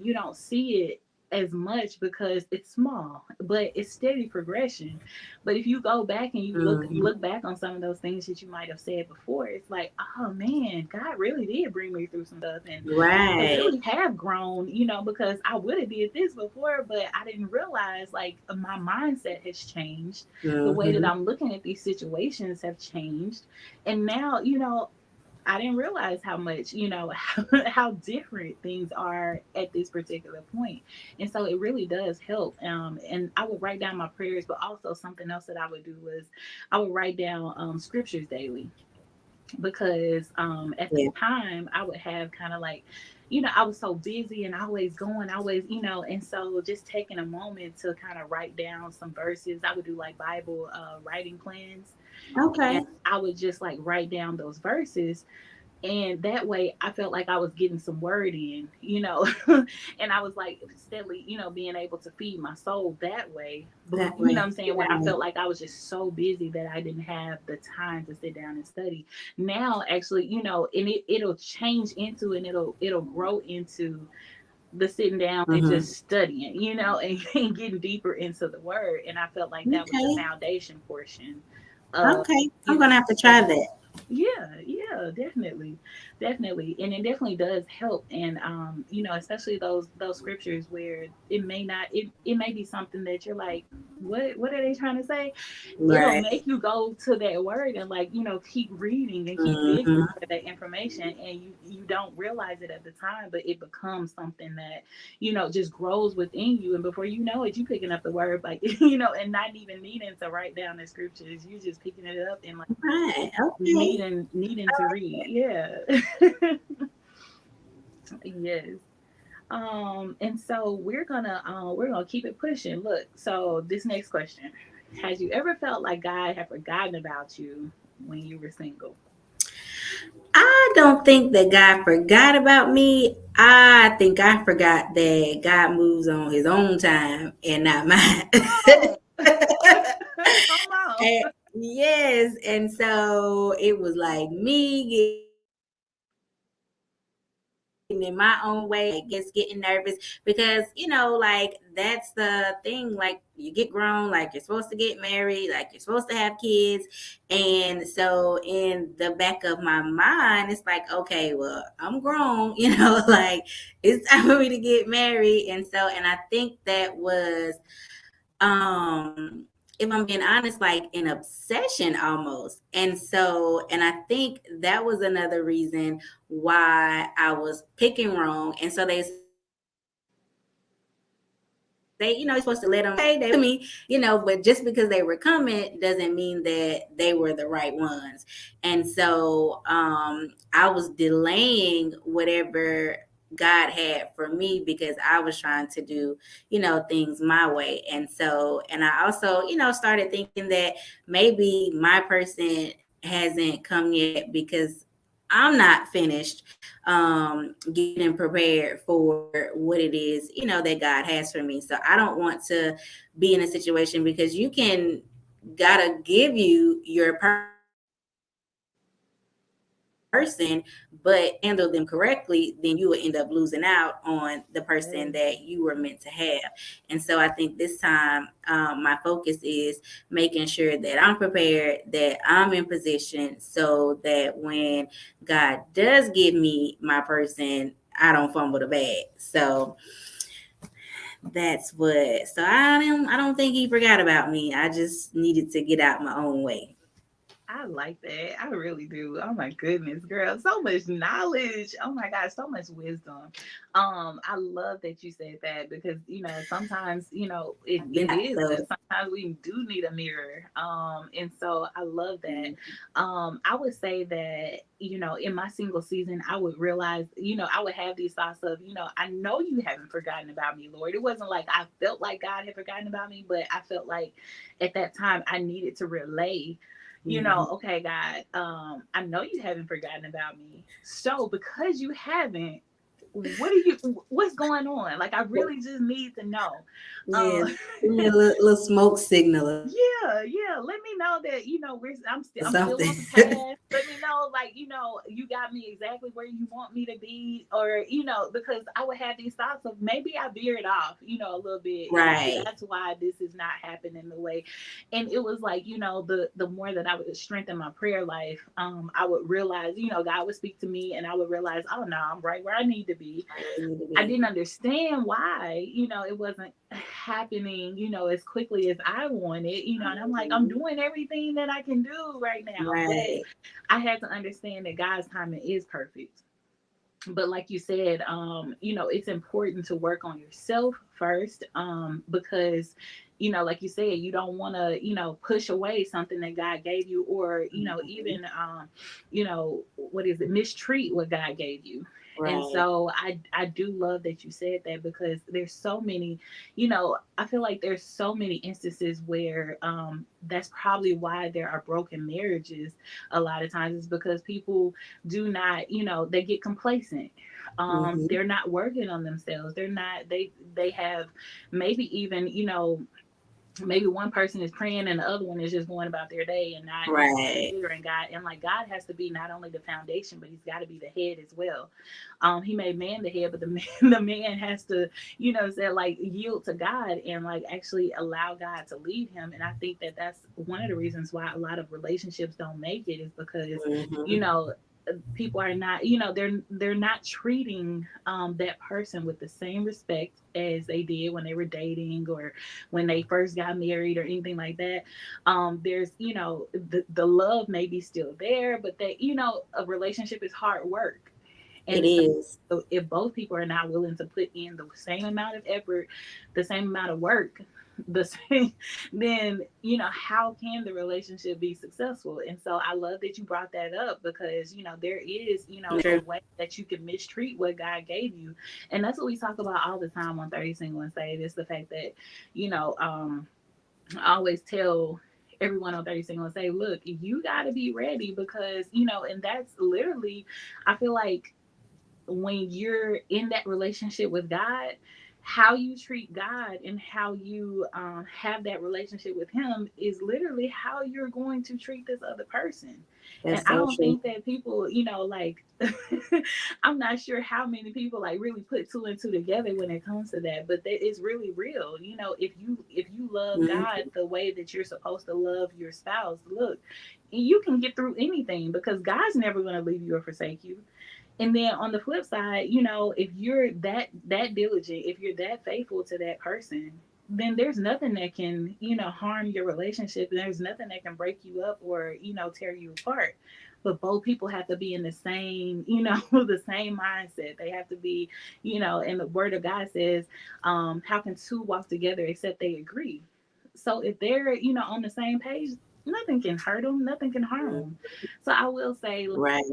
you don't see it as much because it's small, but it's steady progression. But if you go back and you look back on some of those things that you might have said before, it's like, oh man, God really did bring me through some stuff, and I really have grown, because I would have did this before, but I didn't realize like my mindset has changed. The way that I'm looking at these situations have changed, and now I didn't realize how much, how different things are at this particular point. And so it really does help. And I would write down my prayers, but also something else that I would do was I would write down scriptures daily, because at the time I would have kind of like, I was so busy and always going, always, and so just taking a moment to kind of write down some verses. I would do like Bible writing plans. Okay. And I would just like write down those verses. And that way I felt like I was getting some word in, and I was like steadily, being able to feed my soul that way. But you know what I'm saying? When I felt like I was just so busy that I didn't have the time to sit down and study. Now, actually, and it'll change into, and it'll grow into the sitting down and just studying, and getting deeper into the word. And I felt like that was the foundation portion. Okay. I'm going to have to try that. Yeah, definitely. And it definitely does help. And especially those scriptures where it may be something that you're like, what are they trying to say? It'll make you go to that word and like keep reading and keep digging for that information, and you don't realize it at the time, but it becomes something that just grows within you, and before you know it, you picking up the word like and not even needing to write down the scriptures, you just picking it up and like needing to read. Yeah. Yes. And so we're gonna keep it pushing. Look, so this next question: has you ever felt like God had forgotten about you when you were single? I don't think that God forgot about me. I think I forgot that God moves on his own time and not mine. Oh, come on. Yes. And so it was like me in my own way, I guess, getting nervous because, like that's the thing. Like you get grown, like you're supposed to get married, like you're supposed to have kids. And so in the back of my mind, it's like, okay, well, I'm grown, like it's time for me to get married. And I think that was if I'm being honest, like an obsession almost. And I think that was another reason why I was picking wrong. And so you're supposed to let them say they to me, but just because they were coming doesn't mean that they were the right ones. And so I was delaying whatever God had for me because I was trying to do, things my way. And I also, started thinking that maybe my person hasn't come yet because I'm not finished getting prepared for what it is, that God has for me. So I don't want to be in a situation because gotta give you your person, but handle them correctly, then you will end up losing out on the person that you were meant to have. And so I think this time my focus is making sure that I'm prepared, that I'm in position so that when God does give me my person, I don't fumble the bag. So I don't think he forgot about me. I just needed to get out my own way. I like that. I really do. Oh my goodness, girl. So much knowledge. Oh my God, so much wisdom. I love that you said that because sometimes, it is that sometimes we do need a mirror. And so I love that. I would say that, in my single season, I would realize, I would have these thoughts of, I know you haven't forgotten about me, Lord. It wasn't like I felt like God had forgotten about me, but I felt like at that time I needed to relay okay, God, I know you haven't forgotten about me. So because you haven't, what's going on? Like, I really just need to know. Yeah, give me a little smoke signal. Yeah. Let me know that, I'm still on the path. Let me know, like, you got me exactly where you want me to be. Or, because I would have these thoughts of maybe I veered off, a little bit. Right. And that's why this is not happening the way. And it was like, the more that I would strengthen my prayer life, I would realize, God would speak to me and I would realize, oh no, I'm right where I need to be. I didn't understand why, it wasn't happening, as quickly as I wanted, and I'm like, I'm doing everything that I can do right now. Right. But I had to understand that God's timing is perfect. But like you said, it's important to work on yourself first, because like you said, you don't want to push away something that God gave you, or even what is it, mistreat what God gave you. Right. And so I do love that you said that, because there's so many, I feel like there's so many instances where that's probably why there are broken marriages a lot of times, is because people do not, they get complacent. They're not working on themselves. They're not, they have maybe even, maybe one person is praying and the other one is just going about their day and not considering God. And like, God has to be not only the foundation, but he's got to be the head as well. He made man the head, but the man has to, say, like, yield to God and like actually allow God to lead him. And I think that that's one of the reasons why a lot of relationships don't make it, is because people are not, they're not treating that person with the same respect as they did when they were dating or when they first got married or anything like that. There's, the love may be still there, but that, a relationship is hard work. And it is. So if both people are not willing to put in the same amount of effort, the same amount of work, the same, then how can the relationship be successful? And so I love that you brought that up, because there is a way that you can mistreat what God gave you. And that's what we talk about all the time on 30 Single and Saved. It's the fact that I always tell everyone on 30 Single and say, look, you got to be ready because, you know, and that's literally, I feel like when you're in that relationship with God, how you treat God and how you have that relationship with Him is literally how you're going to treat this other person. And That's I so don't true. think that people, you know, like, I'm not sure how many people like really put two and two together when it comes to that, but that is really real. You know, if you love God Mhm. the way that you're supposed to love your spouse, look, you can get through anything because God's never going to leave you or forsake you. And then on the flip side, you know, if you're that diligent, if you're that faithful to that person, then there's nothing that can, you know, harm your relationship. And there's nothing that can break you up or, you know, tear you apart. But both people have to be in the same, you know, the same mindset. They have to be, you know, and the word of God says, how can two walk together except they agree? So if they're, you know, on the same page, nothing can hurt them, nothing can harm them. So I will say, Right.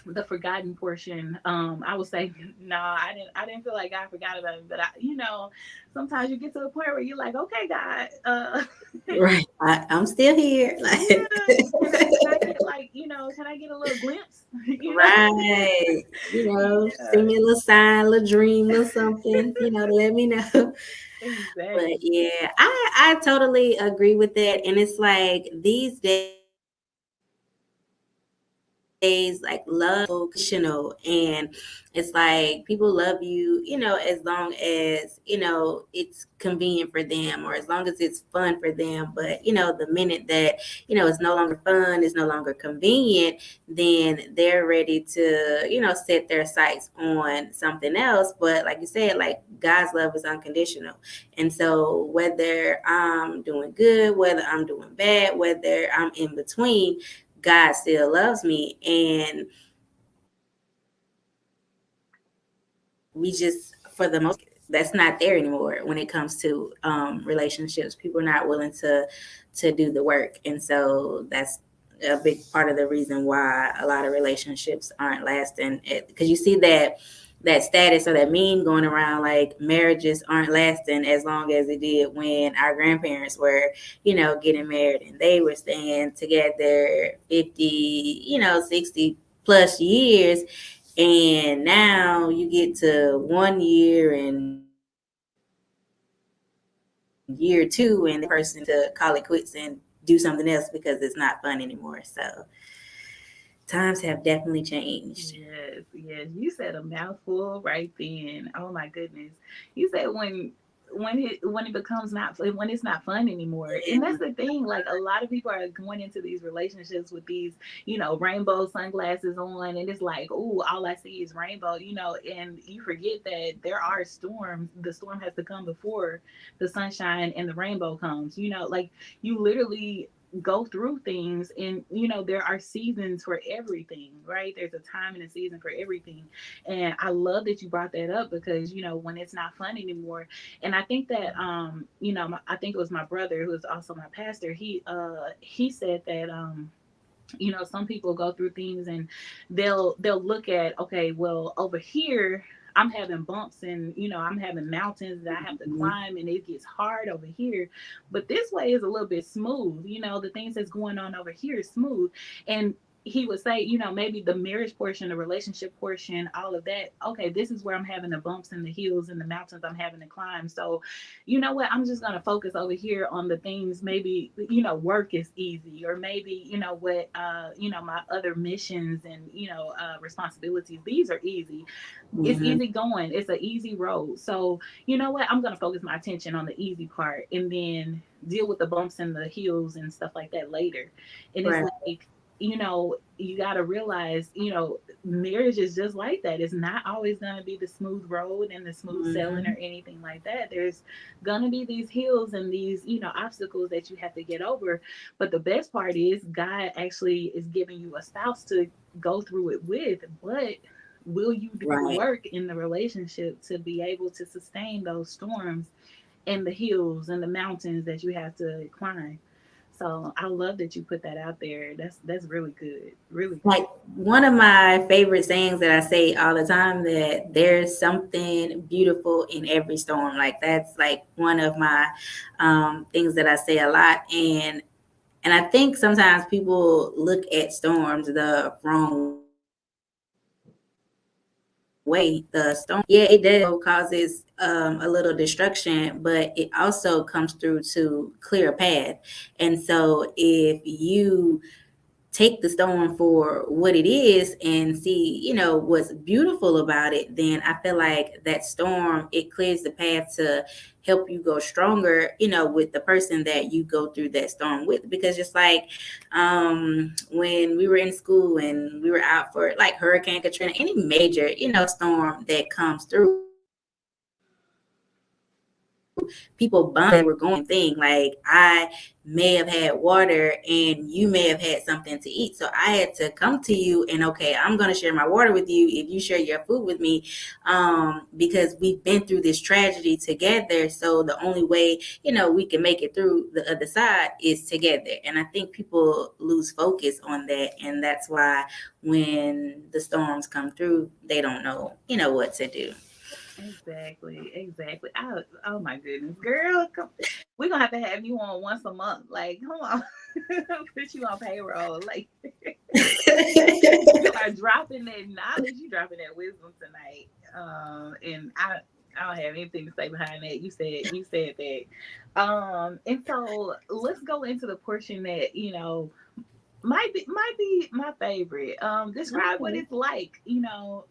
the forgotten portion, I would say no, I didn't feel like God forgot about me, but I, you know, sometimes you get to a point where you're like, okay, God, Right. I'm still here. yeah, Like, can I get like, you know, can I get a little glimpse? You know. right. Yeah, Send me a little sign, a little dream, a little something, to let me know. But exactly. yeah, I totally agree with that. And it's like these days, like love conditional, and it's like people love you, as long as it's convenient for them, or as long as it's fun for them. But the minute that it's no longer fun, it's no longer convenient, then they're ready to set their sights on something else. But like you said, like God's love is unconditional. And so whether I'm doing good, whether I'm doing bad, whether I'm in between, God still loves me. And we just, for the most, that's not there anymore when it comes to relationships. People are not willing to do the work. And so that's a big part of the reason why a lot of relationships aren't lasting. Because you see that status or that meme going around, like marriages aren't lasting as long as it did when our grandparents were, getting married, and they were staying together 50, 60 plus years. And now you get to 1 year and year two, and the person to call it quits and do something else because it's not fun anymore. So times have definitely changed. Yes, yes. You said a mouthful right then. Oh my goodness. You said when it becomes not when it's not fun anymore. And that's the thing. Like a lot of people are going into these relationships with these, rainbow sunglasses on, and it's like, oh, all I see is rainbow, and you forget that there are storms. The storm has to come before the sunshine and the rainbow comes. Like you literally go through things, and there are seasons for everything, right? There's a time and a season for everything. And I love that you brought that up because when it's not fun anymore. And I think that I think it was my brother who is also my pastor. He said that some people go through things and they'll look at, okay, well, over here I'm having bumps, and I'm having mountains that I have to Mhm. climb, and it gets hard over here, but this way is a little bit smooth. The things that's going on over here is smooth. And he would say, maybe the marriage portion, the relationship portion, all of that, okay, this is where I'm having the bumps and the hills and the mountains I'm having to climb. So you know what, I'm just going to focus over here on the things. Maybe work is easy, or maybe what my other missions and responsibilities, these are easy. It's Mhm. easy going, it's an easy road. So you know what, I'm going to focus my attention on the easy part, and then deal with the bumps and the hills and stuff like that later. And it's Right. like, you got to realize, marriage is just like that. It's not always going to be the smooth road and the smooth sailing or Mhm. anything like that. There's going to be these hills and these, obstacles that you have to get over. But the best part is God actually is giving you a spouse to go through it with. But will you do the Right. work in the relationship to be able to sustain those storms and the hills and the mountains that you have to climb? So I love that you put that out there. That's really good. Really good. Like one of my favorite sayings that I say all the time, that there's something beautiful in every storm. Like that's like one of my things that I say a lot. And And I think sometimes people look at storms the wrong way. The storm, yeah, it does causes a little destruction, but it also comes through to clear a path. And so if you take the storm for what it is and see, what's beautiful about it, then I feel like that storm, it clears the path to help you go stronger, with the person that you go through that storm with. Because just like when we were in school and we were out for like Hurricane Katrina, any major, storm that comes through, people bond were going thing. Like I may have had water and you may have had something to eat. So I had to come to you and okay, I'm gonna share my water with you if you share your food with me. Because we've been through this tragedy together. So the only way, we can make it through the other side is together. And I think people lose focus on that. And that's why when the storms come through, they don't know, what to do. Exactly. Oh my goodness, girl, we're gonna have to have you on once a month. Like, come on, put you on payroll. Like, you are dropping that knowledge, you dropping that wisdom tonight. And I don't have anything to say behind that. You said that. And so let's go into the portion that might be my favorite. Describe what it's like,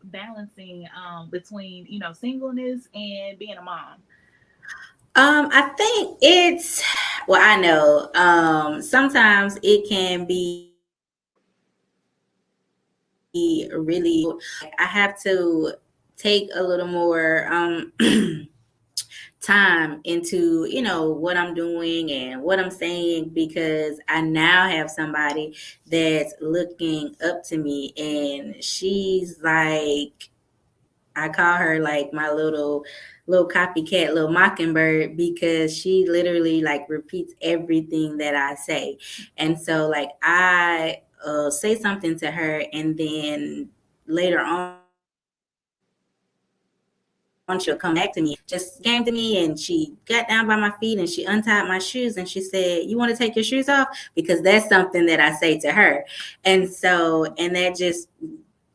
balancing between, singleness and being a mom. I think I know, sometimes it can be really, I have to take a little more, time into what I'm doing and what I'm saying, because I now have somebody that's looking up to me, and she's like, I call her like my little copycat, little mockingbird, because she literally like repeats everything that I say. And so like I say something to her, and then later on she'll come back to me. Just came to me and she got down by my feet and she untied my shoes and she said, "You want to take your shoes off?" Because that's something that I say to her. And so, and that just,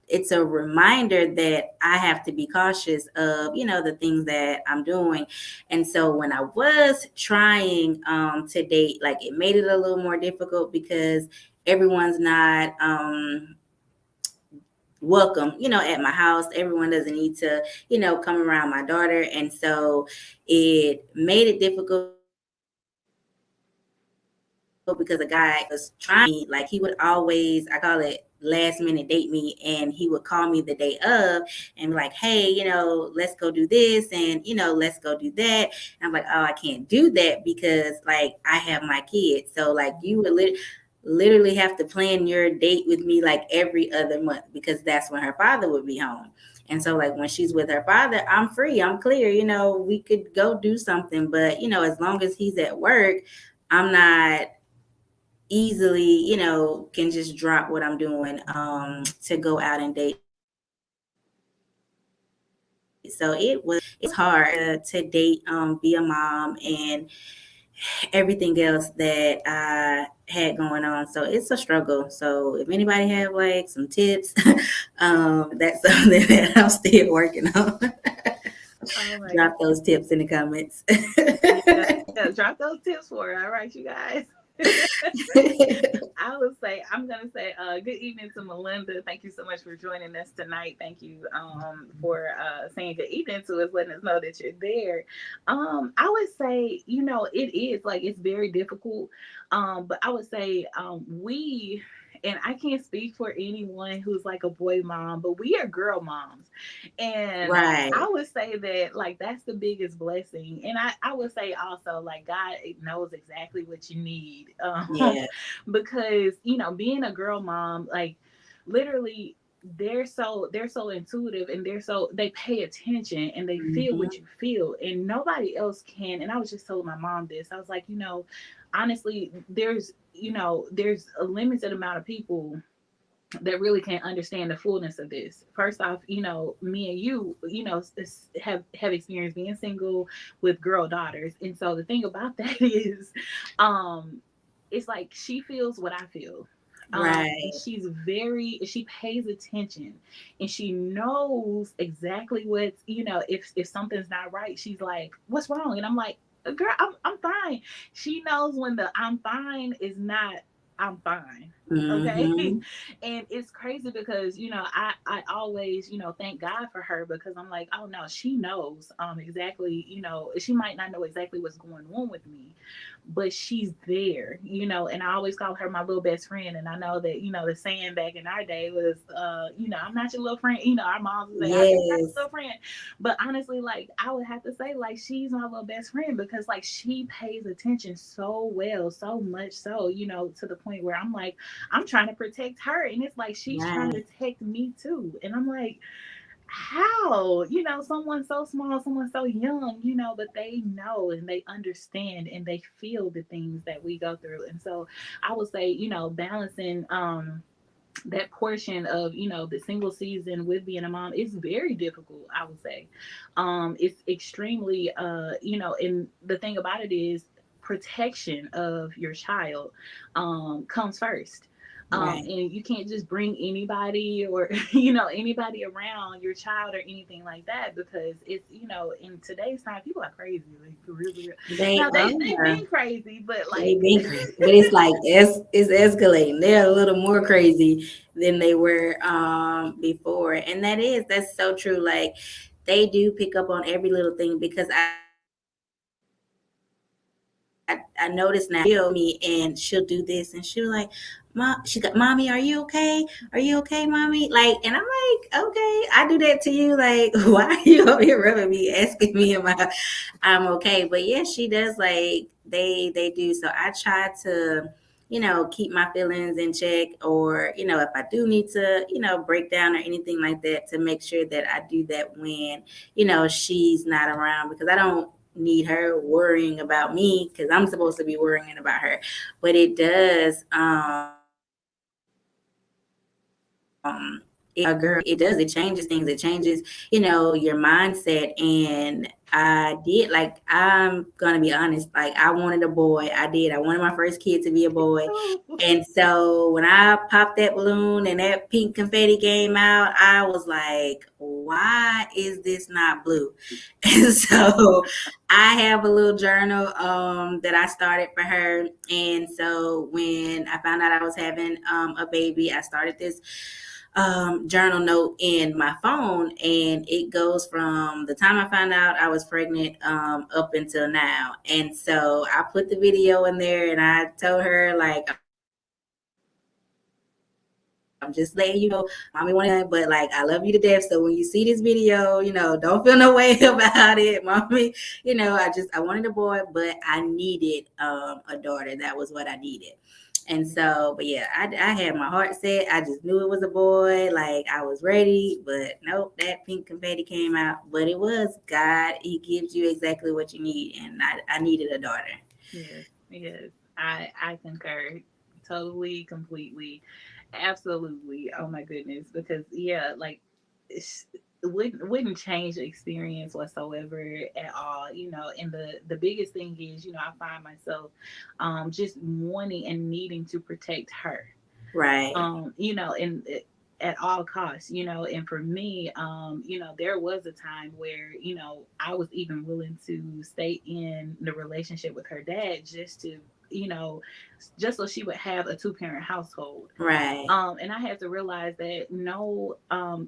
it's a reminder that I have to be cautious of, the things that I'm doing. And so when I was trying to date, like it made it a little more difficult because everyone's not welcome, at my house. Everyone doesn't need to, come around my daughter. And so it made it difficult because a guy was trying, like he would always, I call it last minute date me, and he would call me the day of and be like, "Hey, let's go do this, and let's go do that." And I'm like, "Oh, I can't do that because like I have my kids." So like you would literally have to plan your date with me like every other month, because that's when her father would be home. And so like when she's with her father, I'm free, I'm clear, we could go do something. But as long as he's at work, I'm not easily, can just drop what I'm doing to go out and date. So it's hard to date, be a mom, and everything else that I had going on. So it's a struggle. So if anybody have like some tips, that's something that I'm still working on. Drop those tips in the comments. Yeah, drop those tips for her. All right, you guys. I'm gonna say good evening to Melinda. Thank you so much for joining us tonight. Thank you for saying good evening to us, letting us know that you're there. I would say, it is like it's very difficult. But I would say and I can't speak for anyone who's like a boy mom, but we are girl moms. And right. I would say that like that's the biggest blessing. And I would say also like God knows exactly what you need. Yeah. Because, being a girl mom, like literally they're so intuitive, and they pay attention, and they feel what you feel, and nobody else can. And I was just telling my mom this. I was like, honestly, there's a limited amount of people that really can't understand the fullness of this. First off, me and you, have experienced being single with girl daughters. And so the thing about that is, it's like she feels what I feel. Right. And she pays attention, and she knows exactly what's, if something's not right, she's like, what's wrong? And I'm like, girl, I'm fine. She knows when the I'm fine is not I'm fine. Okay. Mm-hmm. And it's crazy because, I always, thank God for her, because I'm like, oh no, she knows exactly, she might not know exactly what's going on with me, but she's there, and I always call her my little best friend. And I know that, the saying back in our day was, I'm not your little friend. Our moms would say, I'm not your Yes. little friend. But honestly, like, I would have to say, like, she's my little best friend, because like she pays attention so well, so much so, to the point where I'm like, I'm trying to protect her. And it's like she's trying to Right. protect me too. And I'm like, how, someone so small, someone so young, but they know and they understand and they feel the things that we go through. And so I would say, balancing that portion of, the single season with being a mom is very difficult, I would say. It's extremely and the thing about it is, protection of your child comes first. Right. And you can't just bring anybody, or anybody around your child or anything like that, because it's, in today's time, people are crazy, like, really. They Now they've are. been crazy, but They like, been crazy, but it's like it's escalating. They're a little more crazy than they were before, and that's so true. Like they do pick up on every little thing, because I notice now me, and she'll do this, and she'll like, Mom, she got, Mommy, are you okay? Are you okay, Mommy? Like, and I'm like, okay, I do that to you. Like, why are you over here rubbing me, asking me am I'm okay? But yeah, she does. Like, they do. So I try to, keep my feelings in check, or if I do need to, break down or anything like that, to make sure that I do that when she's not around, because I don't need her worrying about me, because I'm supposed to be worrying about her. But it does a girl, it changes things, it changes your mindset. And I'm gonna be honest, like I wanted a boy. I wanted my first kid to be a boy. And so when I popped that balloon and that pink confetti came out, I was like, why is this not blue? And so I have a little journal that I started for her. And so when I found out I was having a baby, I started this journal note in my phone, and it goes from the time I found out I was pregnant up until now. And so I put the video in there, and I told her, like, I'm just letting you know, Mommy wanted, but like I love you to death. So when you see this video, don't feel no way about it, Mommy. I wanted a boy, but I needed a daughter. That was what I needed. And so, but yeah, I had my heart set. I just knew it was a boy. Like I was ready, but nope, that pink confetti came out. But it was God. He gives you exactly what you need, and I needed a daughter. yes, yes, I concur totally, completely, absolutely. Oh my goodness, because yeah, like it wouldn't change the experience whatsoever at all. And the biggest thing is, I find myself just wanting and needing to protect her, Right. and at all costs, and for me, there was a time where, I was even willing to stay in the relationship with her dad, just to, you know, just so she would have a two-parent household. Right. And I had to realize that no,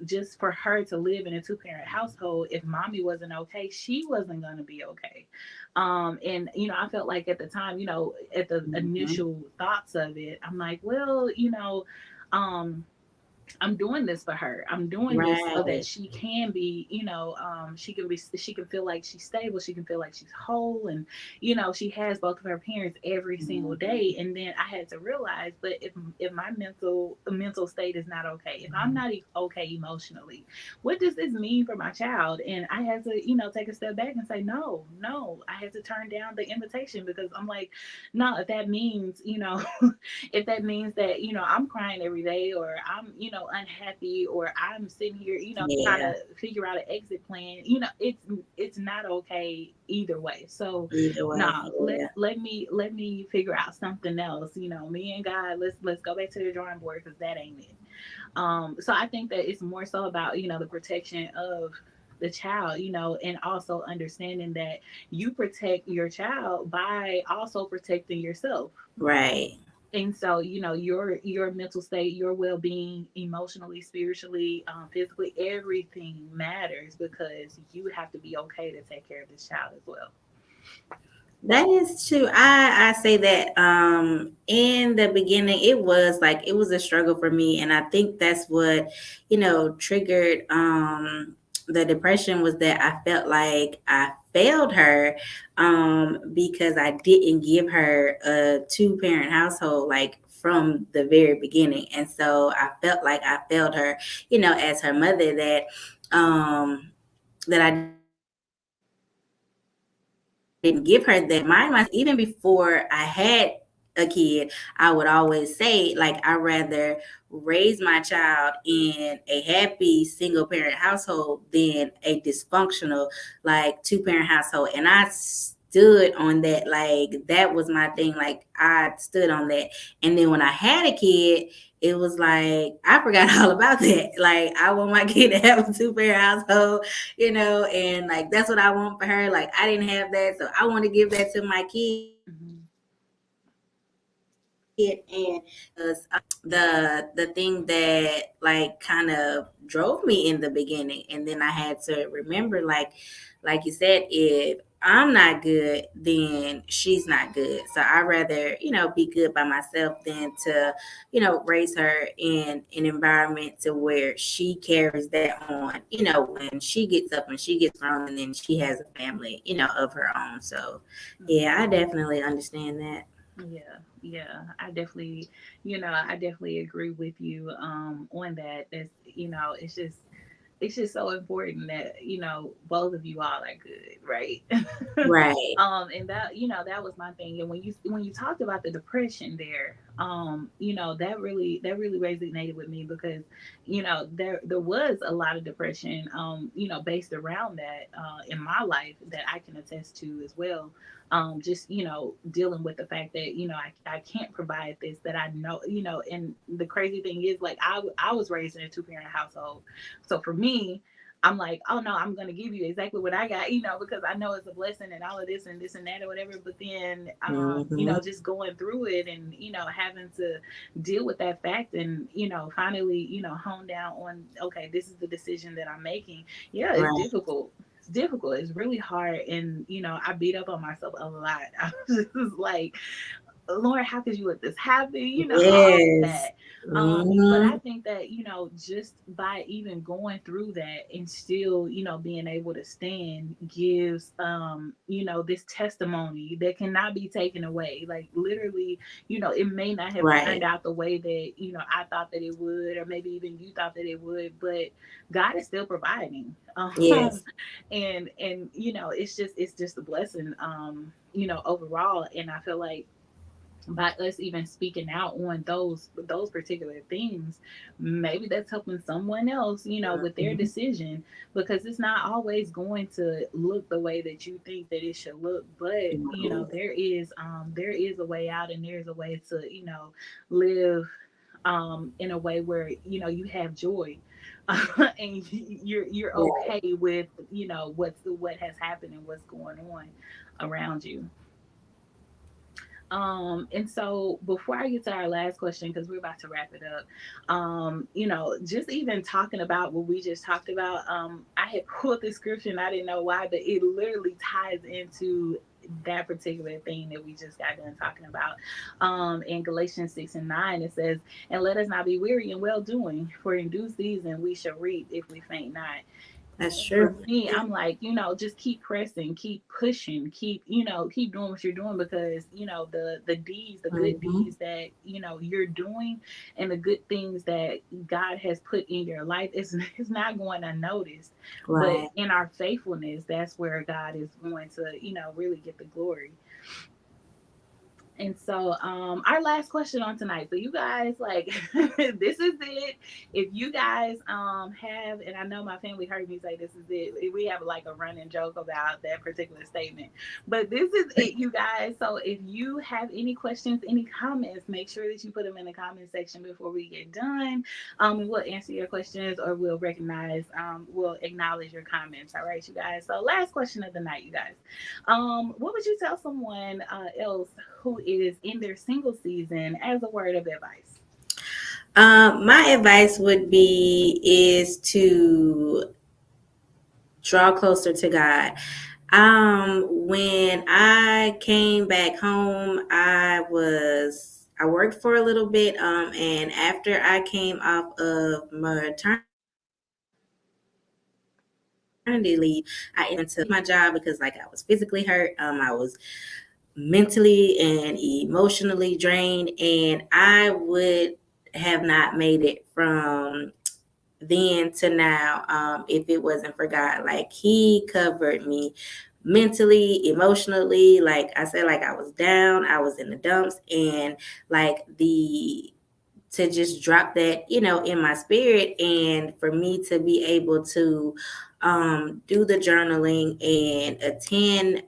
just for her to live in a two-parent household, if mommy wasn't okay, she wasn't going to be okay. And I felt like at the time, at the initial thoughts of it, I'm like, well, um, I'm doing this for her. I'm doing this so Right. that she can be, she can feel like she's stable. She can feel like she's whole. And, she has both of her parents every single day. And then I had to realize, but if my mental state is not okay, if I'm not okay emotionally, what does this mean for my child? And I had to, take a step back and say, no, I had to turn down the invitation, because I'm like, no, if that means, if that means that, I'm crying every day, or I'm, unhappy, or I'm sitting here, trying Yeah. to figure out an exit plan, it's not okay either way. So Either way. no, Yeah. let me figure out something else. Me and God, let's go back to the drawing board, because that ain't it. So I think that it's more so about, the protection of the child, and also understanding that you protect your child by also protecting yourself. Right. And so, your mental state, your well-being, emotionally, spiritually, physically, everything matters, because you have to be okay to take care of this child as well. That is true. I say that in the beginning it was a struggle for me, and I think that's what triggered the depression, was that I felt like I failed her because I didn't give her a two-parent household from the very beginning. And so I felt like I failed her, as her mother, that I didn't give her that. Even before I had a kid, I would always say, I rather raise my child in a happy single parent household than a dysfunctional two parent household. And I stood on that. That was my thing. I stood on that. And then when I had a kid, it was I forgot all about that. I want my kid to have a two-parent household, and that's what I want for her. I didn't have that, so I want to give that to my kid. Mm-hmm. And the thing that kind of drove me in the beginning, and then I had to remember, you said, if I'm not good, then she's not good. So I'd rather be good by myself than to raise her in an environment to where she carries that on when she gets up and she gets grown, and then she has a family of her own. So yeah, I definitely understand that. Yeah, I definitely agree with you on that. That's it's just so important that both of you all are good, right? Right. And that was my thing. And when you talked about the depression there, that really resonated with me, because there was a lot of depression based around that in my life, that I can attest to as well. Just dealing with the fact that I can't provide this, that I know, and the crazy thing is, I was raised in a two-parent household, so for me, I'm like, oh no, I'm gonna give you exactly what I got, because I know it's a blessing and all of this and this and that or whatever. But then, just going through it and having to deal with that fact, and finally, hone down on, okay, this is the decision that I'm making. Yeah, it's Right. difficult. It's difficult. It's really hard, and I beat up on myself a lot. I was just like, Lord, how could you let this happen? All of Yes. that. But I Mm-hmm. think that, just by even going through that and still, being able to stand gives, this testimony that cannot be taken away. Like literally, it may not have Right. turned out the way that, I thought that it would, or maybe even you thought that it would, but God is still providing. Yes. It's just a blessing, overall. And I feel like by us even speaking out on those particular things, maybe that's helping someone else with their Mm-hmm. decision, because it's not always going to look the way that you think that it should look. But there is a way out, and there's a way to live in a way where you have joy, and you're Right. okay with what has happened and what's going on around you. And so before I get to our last question, because we're about to wrap it up, just even talking about what we just talked about, I had pulled this scripture and I didn't know why, but it literally ties into that particular thing that we just got done talking about. In Galatians 6:9, it says, "And let us not be weary in well doing, for in due season we shall reap if we faint not." That's For true. me, I'm like, just keep pressing, keep pushing, keep doing what you're doing, because the good Mm-hmm. deeds that you're doing, and the good things that God has put in your life is not going unnoticed. But Right. in our faithfulness, that's where God is going to really get the glory. And so, our last question on tonight. So, you guys, like, this is it. If you guys have, and I know my family heard me say this is it. We have like a running joke about that particular statement, but this is it, you guys. So, if you have any questions, any comments, make sure that you put them in the comment section before we get done. And we'll answer your questions, or we'll recognize, we'll acknowledge your comments. All right, you guys. So, last question of the night, you guys. What would you tell someone else who is in their single season as a word of advice? My advice would be is to draw closer to God. When I came back home, I worked for a little bit, and after I came off of maternity leave, I into my job because like I was physically hurt. I was mentally and emotionally drained, and I would have not made it from then to now if it wasn't for God. Like he covered me mentally, emotionally. Like I said, like I was down, I was in the dumps, and like the to just drop that, in my spirit, and for me to be able to do the journaling and attend.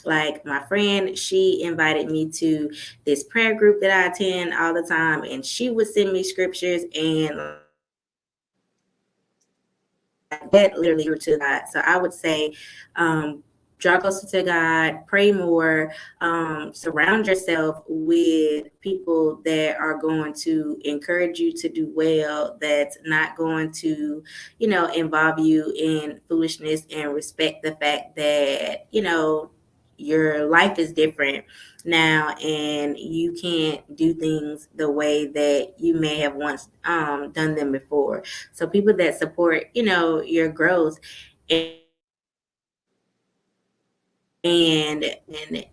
Like my friend, she invited me to this prayer group that I attend all the time, and she would send me scriptures, and that literally grew to God. So I would say, draw closer to God, pray more, surround yourself with people that are going to encourage you to do well, that's not going to, involve you in foolishness, and respect the fact that, your life is different now, and you can't do things the way that you may have once done them before. So people that support, your growth, and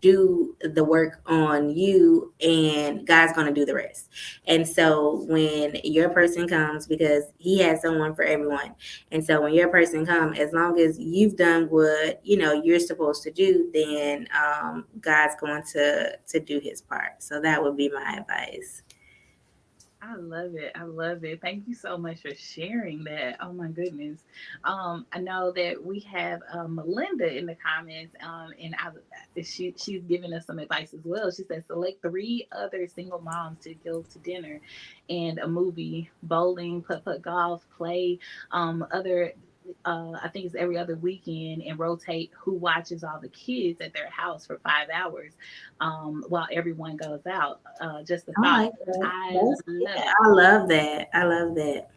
do the work on you, and God's going to do the rest. And so when your person comes, because he has someone for everyone, and so when your person comes, as long as you've done what you're supposed to do, then God's going to do his part. So that would be my advice. I love it. I love it. Thank you so much for sharing that. Oh my goodness. I know that we have Melinda in the comments, and she's giving us some advice as well. She says select 3 other single moms to go to dinner and a movie, bowling, putt golf, play, other. I think it's every other weekend, and rotate who watches all the kids at their house for 5 hours while everyone goes out. Just a I thought. like that. I love it. I love that. I love that.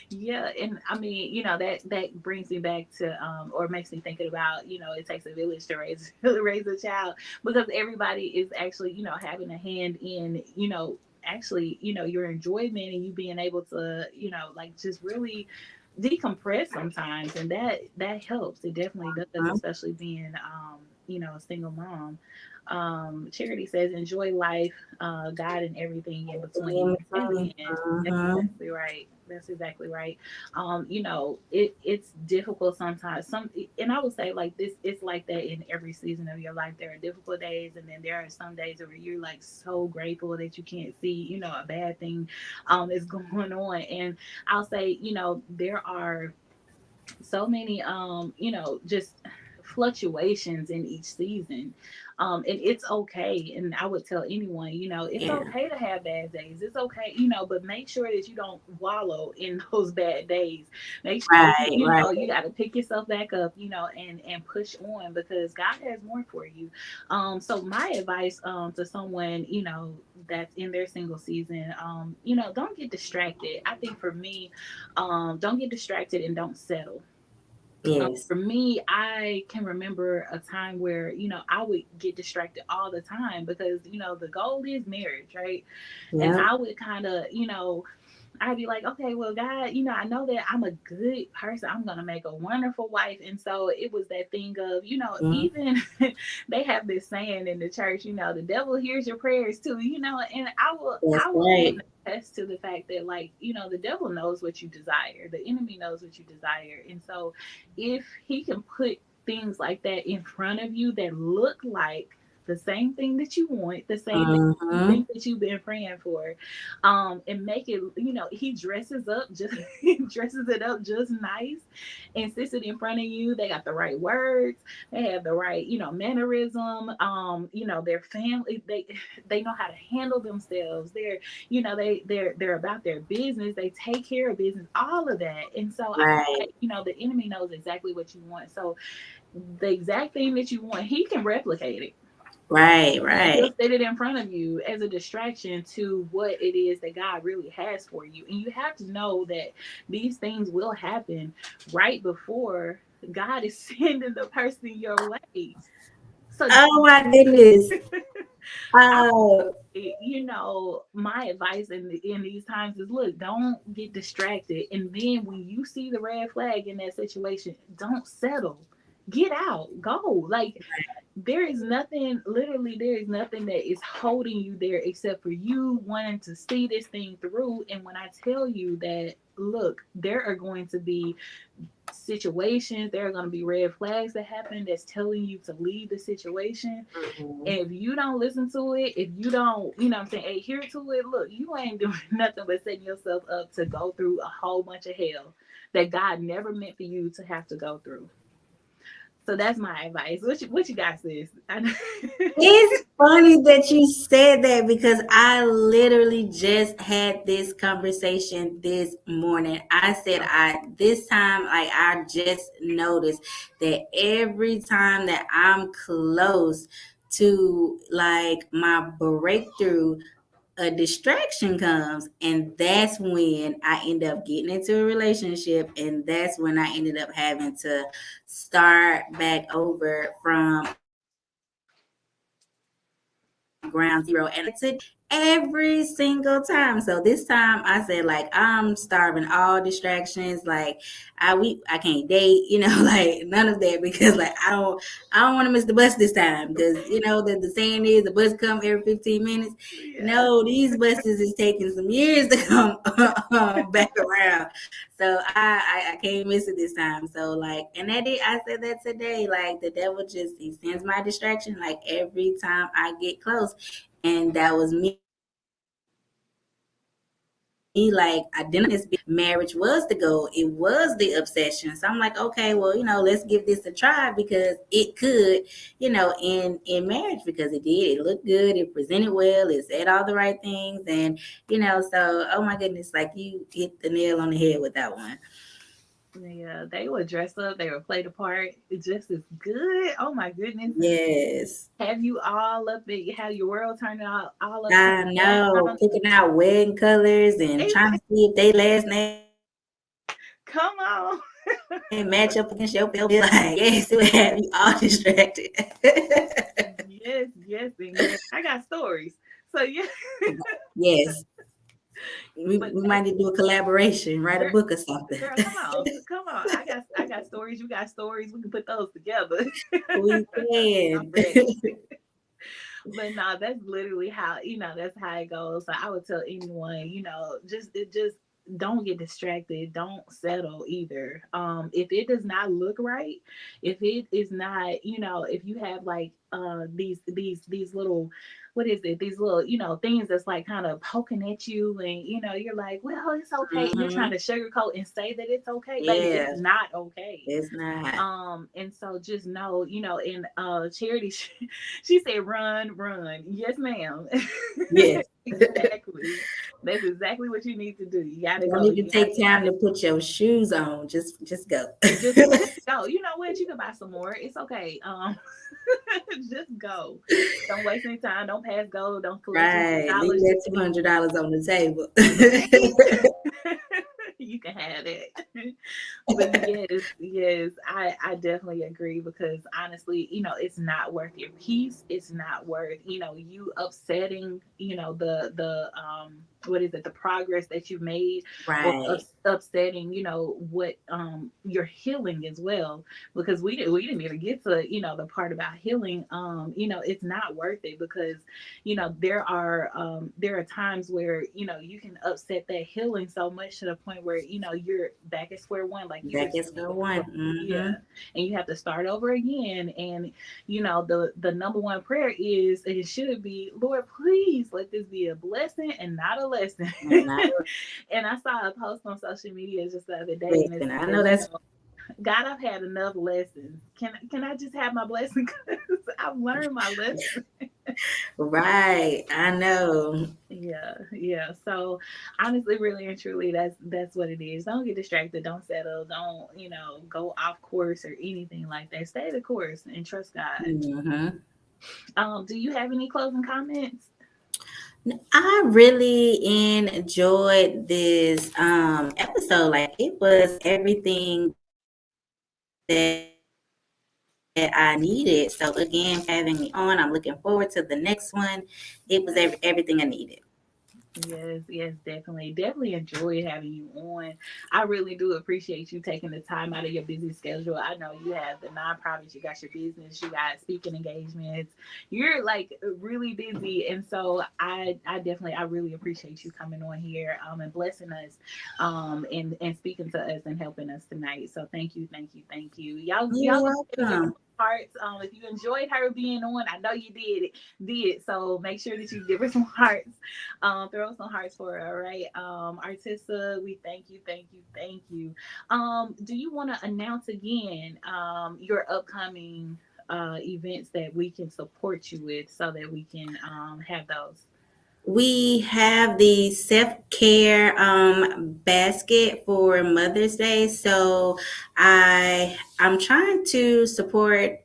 Yeah, and I mean, that brings me back to or makes me thinking about, it takes a village to raise raise a child, because everybody is actually, having a hand in, actually, your enjoyment, and you being able to, like just really decompress sometimes, and that helps. It definitely does, especially being a single mom. Charity says enjoy life, God and everything in between. Amen. That's exactly right. That's exactly right. It's difficult sometimes. And I would say like this, it's like that in every season of your life. There are difficult days, and then there are some days where you're like so grateful that you can't see, a bad thing is going on. And I'll say, there are so many just fluctuations in each season, and it's okay. And I would tell anyone, it's Yeah. okay to have bad days. It's okay, but make sure that you don't wallow in those bad days. Make sure that Right. you got to pick yourself back up, and push on, because God has more for you. So my advice to someone, that's in their single season, don't get distracted. I think for me, don't get distracted and don't settle. Yes. For me, I can remember a time where, I would get distracted all the time, because, the goal is marriage, right? And Yep. I would kind of, I'd be like, okay, well, God, I know that I'm a good person. I'm going to make a wonderful wife. And so it was that thing of, Mhm. even they have this saying in the church, the devil hears your prayers too, and That's I will right. attest to the fact that, like, the devil knows what you desire. The enemy knows what you desire. And so if he can put things like that in front of you that look like the same thing that you want, the same thing you think that you've been praying for, and make it, he dresses up just he dresses it up just nice and sits it in front of you. They got the right words, they have the right, mannerism, their family, they know how to handle themselves. They're about their business, they take care of business, all of that. And so the enemy knows exactly what you want. So the exact thing that you want, he can replicate it. Right. He'll set it in front of you as a distraction to what it is that God really has for you. And you have to know that these things will happen right before God is sending the person your way. So, oh my goodness. My advice in these times is, look, don't get distracted. And then when you see the red flag in that situation, don't settle. Get out, go. Like, there is nothing that is holding you there except for you wanting to see this thing through. And when I tell you that, look, there are going to be situations, there are going to be red flags that happen that's telling you to leave the situation. And if you don't listen to it, if you don't, adhere to it, look, you ain't doing nothing but setting yourself up to go through a whole bunch of hell that God never meant for you to have to go through. So that's my advice. What you got, sis? It's funny that you said that because I literally just had this conversation this morning. I said this time, like, I just noticed that every time that I'm close to like my breakthrough, a distraction comes, and that's when I end up getting into a relationship, and that's when I ended up having to start back over from ground zero. And it's it every single time. So this time I said, like, I'm starving all distractions. Like, I can't date, like none of that, because like I don't want to miss the bus this time, because the saying is the bus come every 15 minutes. No, these buses is taking some years to come back around. So I can't miss it this time. So like, and I said that today, like the devil he sends my distraction like every time I get close. And that was me. Like, I didn't. Marriage was the goal. It was the obsession. So I'm like, okay, well, let's give this a try, because it could, in marriage, because it did. It looked good. It presented well. It said all the right things. And, so, oh my goodness, like you hit the nail on the head with that one. Yeah, they would dress up, they would play the part just as good. Oh my goodness. Yes. Have you all up at have your world turned out all up? I know, picking out wedding colors and trying to see if they last name come on and match up against your bill. Like, yes, it would have you all distracted. yes. I got stories. So yeah. Yes. We might need to do a collaboration, write a book or something. Girl, come on. I got stories. You got stories. We can put those together. We can. But no, that's literally how that's how it goes. So I would tell anyone, just don't get distracted. Don't settle either. If it does not look right, if it is not, if you have like these little, what is it? These little, things that's like kind of poking at you, and you're like, well, it's okay. You're trying to sugarcoat and say that it's okay. Yeah. Like, it's not okay. It's not. And so just know, and Charity, she said, run. Yes, ma'am. Yes. Exactly. That's exactly what you need to do. You gotta go. You need to take time to put your shoes on. Just go. Just go. You know what? You can buy some more. It's okay. Just go. Don't waste any time. Don't pass go. Don't collect $200. Leave that $200 on the table. You can have it. But yes, I definitely agree, because honestly, it's not worth your peace. It's not worth, you upsetting, the what is it, the progress that you've made, right? Or upsetting, what your healing as well, because we didn't even get to, the part about healing. It's not worth it, because there are times where you can upset that healing so much to the point where or you're back at square one, like you were Back at saying square before. one. Mm-hmm. Yeah, and you have to start over again. And the number one prayer is, it should be, Lord, please let this be a blessing and not a lesson. And I saw a post on social media just the other day, and it Listen, says, I know that's God, I've had enough lessons. Can I just have my blessing? Because I've learned my lesson. right. I know. Yeah. So honestly, really and truly, that's what it is. Don't get distracted. Don't settle. Don't go off course or anything like that. Stay the course and trust God. Mm-hmm. Do you have any closing comments? I really enjoyed this episode. Like, it was everything that I needed. So again, for having me on, I'm looking forward to the next one. It was everything I needed. Yes, definitely enjoyed having you on. I really do appreciate you taking the time out of your busy schedule. I know you have the nonprofit, you got your business, you got speaking engagements. You're like really busy, and so I really appreciate you coming on here and blessing us and speaking to us and helping us tonight. So thank you. Y'all You're welcome. hearts. If you enjoyed her being on, I know you did. So make sure that you give her some hearts. Throw some hearts for her, all right? Artisa, we thank you. Do you want to announce again your upcoming events that we can support you with, so that we can have those? We have the self-care basket for Mother's Day. So I'm trying to support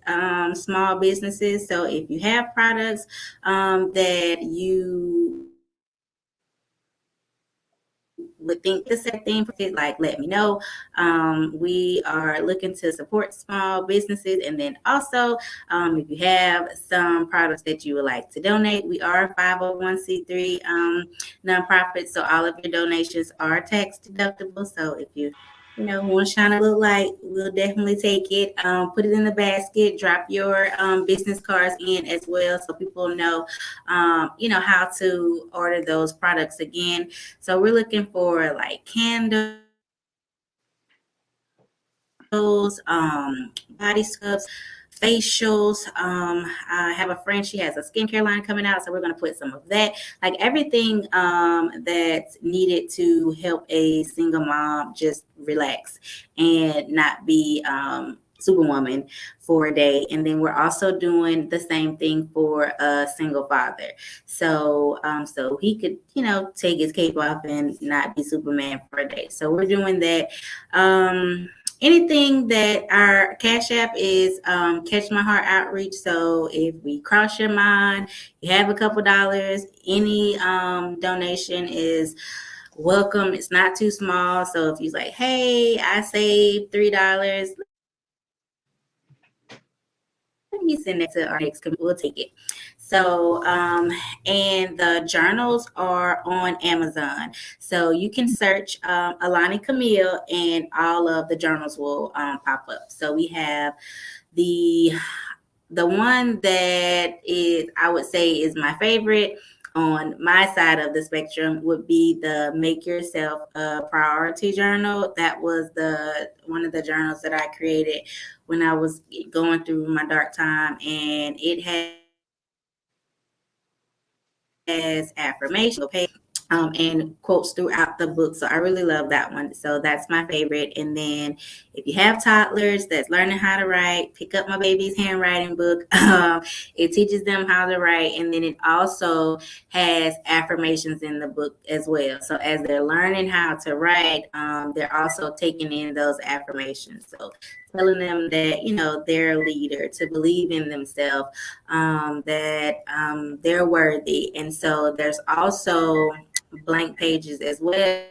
small businesses. So if you have products that you would think the same thing, like, let me know. We are looking to support small businesses, and then also if you have some products that you would like to donate, we are a 501c3 nonprofit, so all of your donations are tax deductible. So if you want to shine a little light, we'll definitely take it. Put it in the basket. Drop your business cards in as well, so people know, how to order those products again. So we're looking for like candles, body scrubs, facials. I have a friend, she has a skincare line coming out, so we're going to put some of that, like everything that's needed to help a single mom just relax and not be superwoman for a day. And then we're also doing the same thing for a single father, so he could take his cape off and not be Superman for a day. So we're doing that. Anything that our Cash App is Catch My Heart Outreach. So if we cross your mind, you have a couple dollars, any donation is welcome. It's not too small. So if you're like, hey, I saved $3, let me send it to our next committee. We'll take it. So, and the journals are on Amazon. So you can search Alani Camille, and all of the journals will pop up. So we have the one that is, I would say, is my favorite on my side of the spectrum would be the Make Yourself a Priority journal. That was one of the journals that I created when I was going through my dark time, and it has affirmation page and quotes throughout the book. So I really love that one. So that's my favorite. And then if you have toddlers that's learning how to write, pick up my baby's handwriting book. It teaches them how to write. And then it also has affirmations in the book as well. So as they're learning how to write, they're also taking in those affirmations. So telling them that, they're a leader, to believe in themselves, that they're worthy. And so there's also blank pages as well.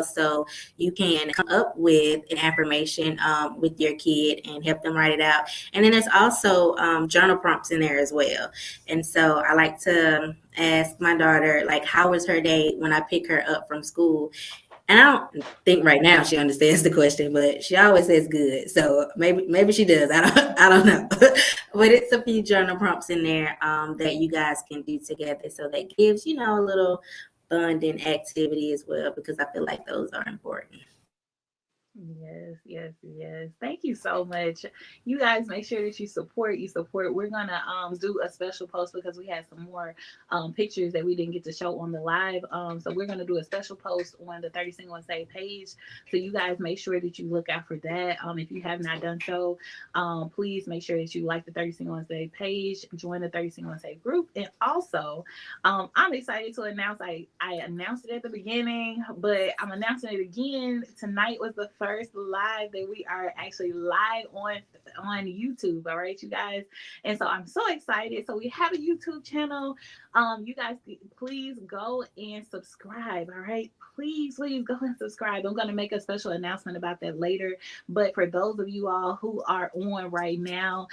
So you can come up with an affirmation with your kid and help them write it out. And then there's also journal prompts in there as well. And so I like to ask my daughter, like, how was her day when I pick her up from school? And I don't think right now she understands the question, but she always says good. So maybe she does. I don't know. But it's a few journal prompts in there that you guys can do together. So that gives, a little bonding activity as well, because I feel like those are important. Yes. Thank you so much. You guys make sure that you support. We're gonna do a special post because we had some more pictures that we didn't get to show on the live. So we're gonna do a special post on the 30 Single and Saved page. So you guys make sure that you look out for that. If you have not done so, please make sure that you like the 30 Single and Saved page, join the 30 Single and Saved group, and also I'm excited to announce. I announced it at the beginning, but I'm announcing it again. Tonight was the first live that we are actually live on YouTube. All right, you guys. And so I'm so excited. So we have a YouTube channel. You guys please go and subscribe. All right. Please go and subscribe. I'm going to make a special announcement about that later. But for those of you all who are on right now,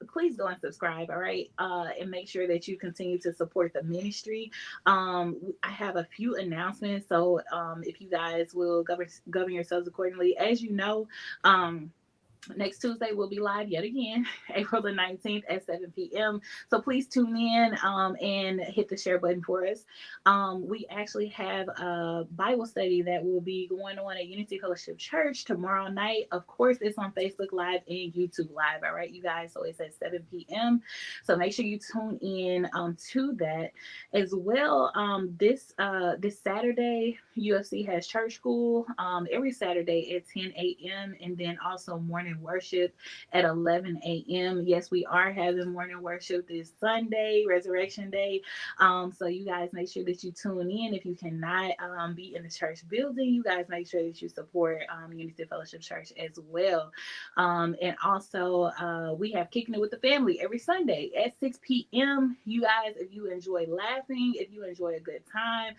please go and subscribe. All right. And make sure that you continue to support the ministry. I have a few announcements. So if you guys will govern yourselves accordingly, as you know, next Tuesday we'll be live yet again, April the 19th at 7 p.m. So please tune in and hit the share button for us. We actually have a Bible study that will be going on at Unity Fellowship Church tomorrow night. Of course, it's on Facebook Live and YouTube Live. All right, you guys. So it's at 7 p.m. So make sure you tune in to that as well. This Saturday, UFC has church school every Saturday at 10 a.m. and then also morning worship at 11 a.m. Yes, we are having morning worship this Sunday, Resurrection Day. So you guys make sure that you tune in. If you cannot be in the church building, you guys make sure that you support Unity Fellowship Church as well. And also we have Kicking It with the Family every Sunday at 6 p.m. You guys, if you enjoy laughing, if you enjoy a good time,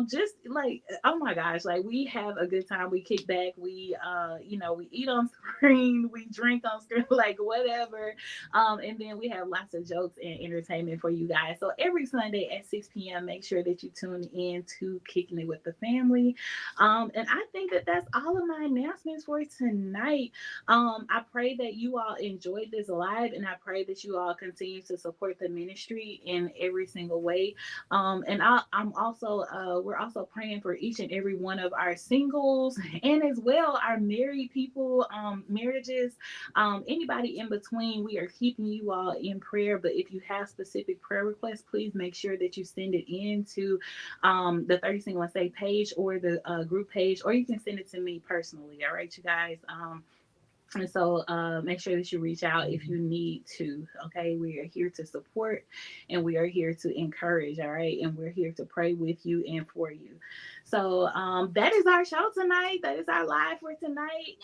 just like, oh my gosh, like we have a good time. We kick back, we we eat on screen, we drink on screen, like whatever. And then we have lots of jokes and entertainment for you guys. So every Sunday at 6 p.m., make sure that you tune in to Kicking It with the Family. And I think that that's all of my announcements for tonight. I pray that you all enjoyed this live, and I pray that you all continue to support the ministry in every single way. And I'm also we're also praying for each and every one of our singles and as well our married people, marriages, anybody in between. We are keeping you all in prayer. But if you have specific prayer requests, please make sure that you send it in to the 30 Single and Saved page or the group page, or you can send it to me personally. All right, you guys. And so make sure that you reach out if you need to. Okay, we are here to support and we are here to encourage. All right, and we're here to pray with you and for you. So that is our show tonight. That is our live for tonight.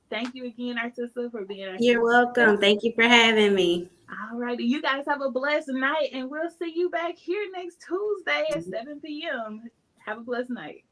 Thank you again, Artisa, for being our You're welcome. Thank you for having me. All righty. You guys have a blessed night, and we'll see you back here next Tuesday at 7 p.m. Have a blessed night.